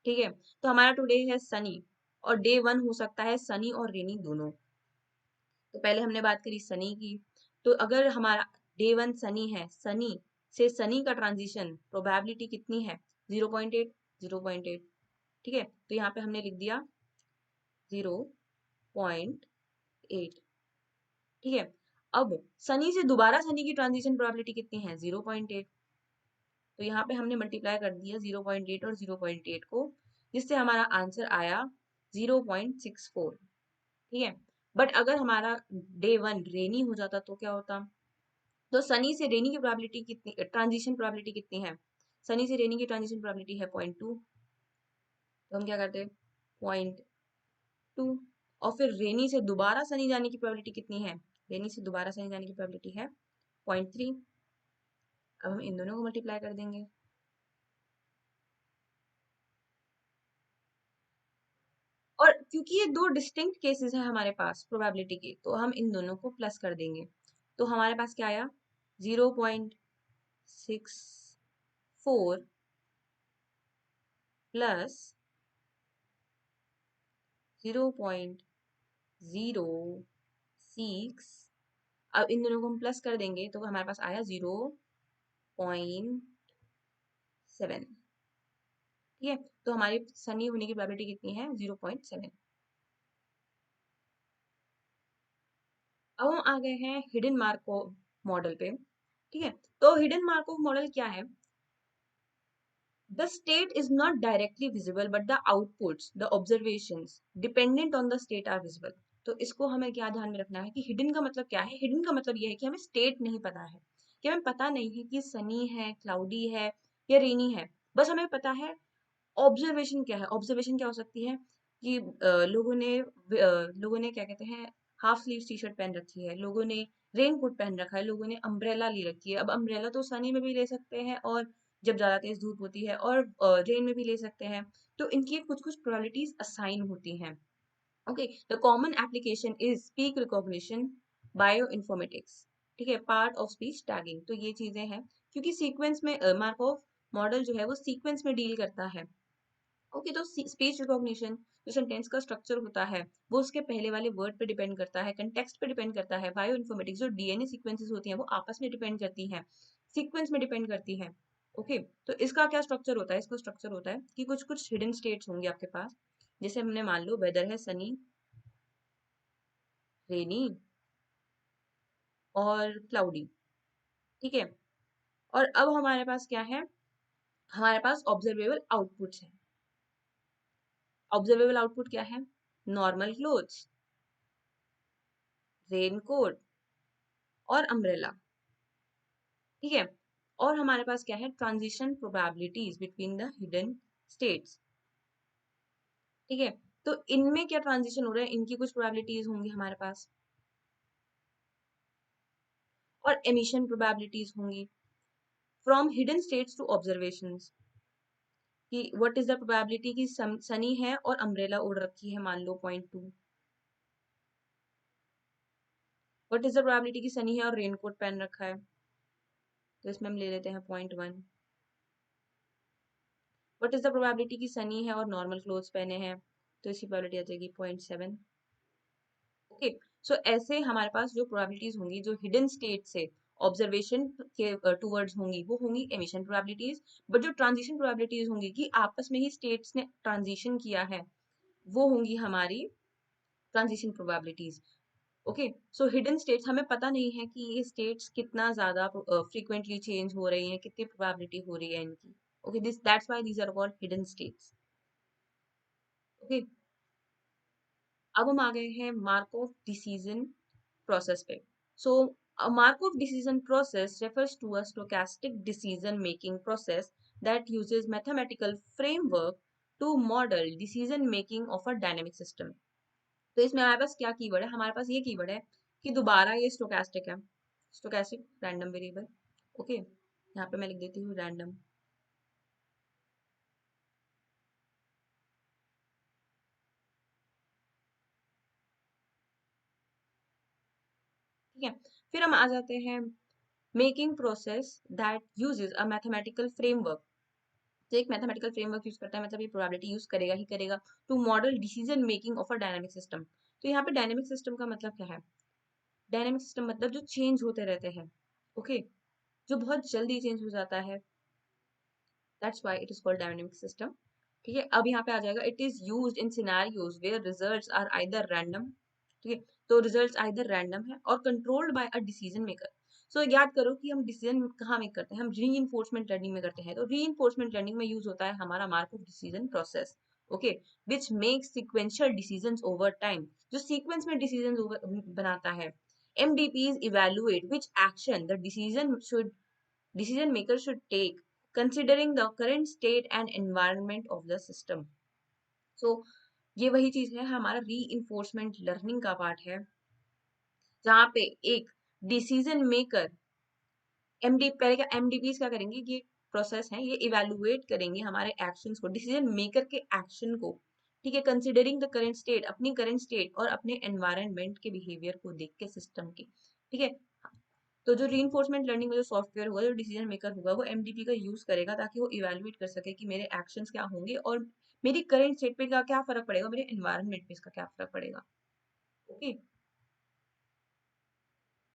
ठीक है, तो हमारा टुडे है सनी, और डे 1 हो सकता है सनी और रेनी दोनों। तो पहले हमने बात करी सनी की, तो अगर हमारा डे 1 सनी है, सनी से सनी का ट्रांजिशन प्रोबेबिलिटी कितनी है? 0.8, 0.8। ठीक है, तो यहाँ पे हमने लिख दिया 0.8। ठीक है, अब सनी से दोबारा सनी की ट्रांजिशन प्रोबेबिलिटी कितनी है? 0.8। तो यहाँ पे हमने मल्टीप्लाई कर दिया 0.8 और 0.8 को, जिससे हमारा आंसर आया 0.64। ठीक है, बट अगर हमारा डे 1 रेनी हो जाता तो क्या होता? तो सनी से रेनी की प्रोबेबिलिटी कितनी, ट्रांजिशन प्रोबेबिलिटी कितनी है? सनी से रेनी की ट्रांजिशन प्रोबेबिलिटी है 0.2। तो हम क्या करते हैं? 0.2। और फिर रेनी से दोबारा सनी जाने की प्रोबेबिलिटी कितनी है? रेनी से दोबारा सनी जाने की प्रोबेबिलिटी है 0.3। अब हम इन दोनों को मल्टीप्लाई कर देंगे, और क्योंकि ये दो डिस्टिंक्ट केसेस हैं हमारे पास प्रोबेबिलिटी के, तो हम इन दोनों को प्लस कर देंगे। तो हमारे पास क्या आया? 0.64 प्लस 0.06। अब इन दोनों को हम प्लस कर देंगे तो हमारे पास आया 0.7। ठीक है, तो हमारी सनी होने की प्रोबेबिलिटी कितनी है? 0.7। अब हम आ गए हैं हिडन मार्कोव मॉडल पे। ठीक है, तो हिडन मार्कोव मॉडल क्या है? The state is not directly visible, but the outputs, the observations, dependent on the state are visible. तो इसको हमें क्या ध्यान में रखना है कि हिडन का मतलब क्या है? हिडन का मतलब यह है कि हमें स्टेट नहीं पता है, कि हमें पता नहीं है कि सनी है, क्लाउडी है या रेनी है। बस हमें पता है ऑब्जर्वेशन क्या है। ऑब्जर्वेशन क्या हो सकती है कि लोगों ने क्या कहते हैं, हाफ स्लीव टी शर्ट पहन रखी है, लोगों ने रेन कोट पहन रखा है, लोगों ने अम्ब्रेला ली रखी है। अब अम्ब्रेला तो सनी में भी ले सकते हैं, और जब ज्यादा तेज धूप होती है, और रेन में भी ले सकते हैं। तो इनकी कुछ कुछ प्रोबेबिलिटीज असाइन होती हैं। Okay, the common application is speak recognition, bio informatics. ठीक है, पार्ट ऑफ स्पीच टैगिंग। तो ये चीजें हैं, क्योंकि सीक्वेंस में मार्कोव मॉडल जो है वो सीक्वेंस में डील करता है। ओके, तो स्पीच रिकॉग्निशन जो सेंटेंस का स्ट्रक्चर होता है वो उसके पहले वाले वर्ड पे डिपेंड करता है, कंटेक्स्ट पे डिपेंड करता है। बायो इन्फॉर्मेटिक्स जो डीएनए सीक्वेंसेस होती हैं वो आपस में डिपेंड करती हैं, सीक्वेंस में डिपेंड करती हैं। ओके, तो इसका क्या स्ट्रक्चर होता है? इसका स्ट्रक्चर होता है कि कुछ कुछ हिडन स्टेट्स होंगे आपके पास। जैसे हमने मान लो वेदर है सनी, रेनी और क्लाउडी। ठीक है, और अब हमारे पास क्या है? हमारे पास ऑब्जर्वेबल आउटपुट्स है। ऑब्जर्वेबल आउटपुट क्या है? नॉर्मल क्लोथ्स, रेन कोट और अम्ब्रेला। ठीक है, और हमारे पास क्या है? Transition probabilities between the hidden states. ठीक है, तो इनमें क्या ट्रांजिशन हो रहा है, इनकी कुछ प्रोबेबिलिटीज होंगी हमारे पास, और एमिशन प्रोबेबिलिटीज होंगी from hidden states to observations. कि व्हाट इज द प्रोबेबिलिटी कि सनी है और अम्ब्रेला उड़ रखी है, मान लो 0.2। व्हाट इज द प्रोबेबिलिटी कि सनी है और रेनकोट पहन रखा है? तो इसमें हम ले लेते हैं 0.1। व्हाट इज द प्रोबेबिलिटी कि सनी है और नॉर्मल क्लोथ्स पहने हैं? तो इसकी प्रोबेबिलिटी आ जाएगी 0.7। ओके, सो ऐसे हमारे पास जो प्रोबेबिलिटीज होंगी जो हिडन स्टेट से ऑब्जर्वेशन के टूवर्ड्स होंगी वो होंगी एमिशन प्रोबेबिलिटीज। बट जो ट्रांजिशन प्रोबेबिलिटीज होंगी कि आपस में ही स्टेट्स ने ट्रांजिशन किया है, वो होंगी हमारी ट्रांजिशन प्रोबेबिलिटीज। ओके, सो हिडन स्टेट्स हमें पता नहीं है कि ये स्टेट्स कितना ज्यादा फ्रीक्वेंटली चेंज हो रही हैं, कितनी प्रोबेबिलिटी हो रही है इनकी। Okay, this that's why these are called hidden states. Okay, अब हम आ गए हैं मार्कोव डिसीजन process पे। So, a Markov decision process refers to a stochastic decision making process that uses mathematical framework to model decision making of a dynamic system. तो इसमें हमारे पास क्या कीवर्ड है? हमारे पास ये कीवर्ड है कि दोबारा ये स्टोकेस्टिक है, स्टोकेस्टिक रैंडम वेरिएबल। ओके, यहाँ पे मैं लिख देती हूँ रैंडम। ठीक है, फिर हम आ जाते हैं making process that uses a mathematical framework. तो एक मैथमेटिकल फ्रेमवर्क यूज करता है, मतलब ये प्रोबेबिलिटी यूज करेगा ही करेगा to model decision making of a dynamic system. तो यहाँ पे डायनामिक सिस्टम का मतलब क्या है? डायनामिक सिस्टम मतलब जो चेंज होते रहते हैं, ओके, जो बहुत जल्दी चेंज हो जाता है, that's why it is called dynamic system. ठीक है, अब यहाँ पे आ जाएगा it is used in scenarios where results are either random. ठीक है, तो रिजल्ट्स आइदर रैंडम है और controlled by a decision maker. So याद करो कि हम डिसीजन कहाँ मेक करते हैं, हम रीइंफोर्समेंट लर्निंग में करते हैं। तो रीइंफोर्समेंट लर्निंग में यूज होता है हमारा markup decision process, okay, which makes sequential decisions over time, जो सीक्वेंस में डिसीजन बनाता है। MDPs evaluate which action the decision maker should take considering the current state and environment of the system. So ये वही चीज है, हमारा reinforcement learning का पार्ट है, जहाँ पे एक डिसीजन मेकर एमडी पहले क्या एमडीपीज क्या करेंगे, ये प्रोसेस है, ये इवेलुएट करेंगे हमारे एक्शंस को, डिसीजन मेकर के एक्शन को। ठीक है, कंसिडरिंग द करंट स्टेट, अपनी करंट स्टेट और अपने एनवायरनमेंट के बिहेवियर को देख के सिस्टम की। ठीक है, तो जो रीइंफोर्समेंट लर्निंग में जो सॉफ्टवेयर होगा, जो डिसीजन मेकर होगा, वो एमडीपी का यूज करेगा ताकि वो इवेलुएट कर सके कि मेरे एक्शंस क्या होंगे और मेरी करंट स्टेट पे क्या क्या फर्क पड़ेगा, मेरे एनवायरनमेंट पे इसका क्या फर्क पड़ेगा। ओके,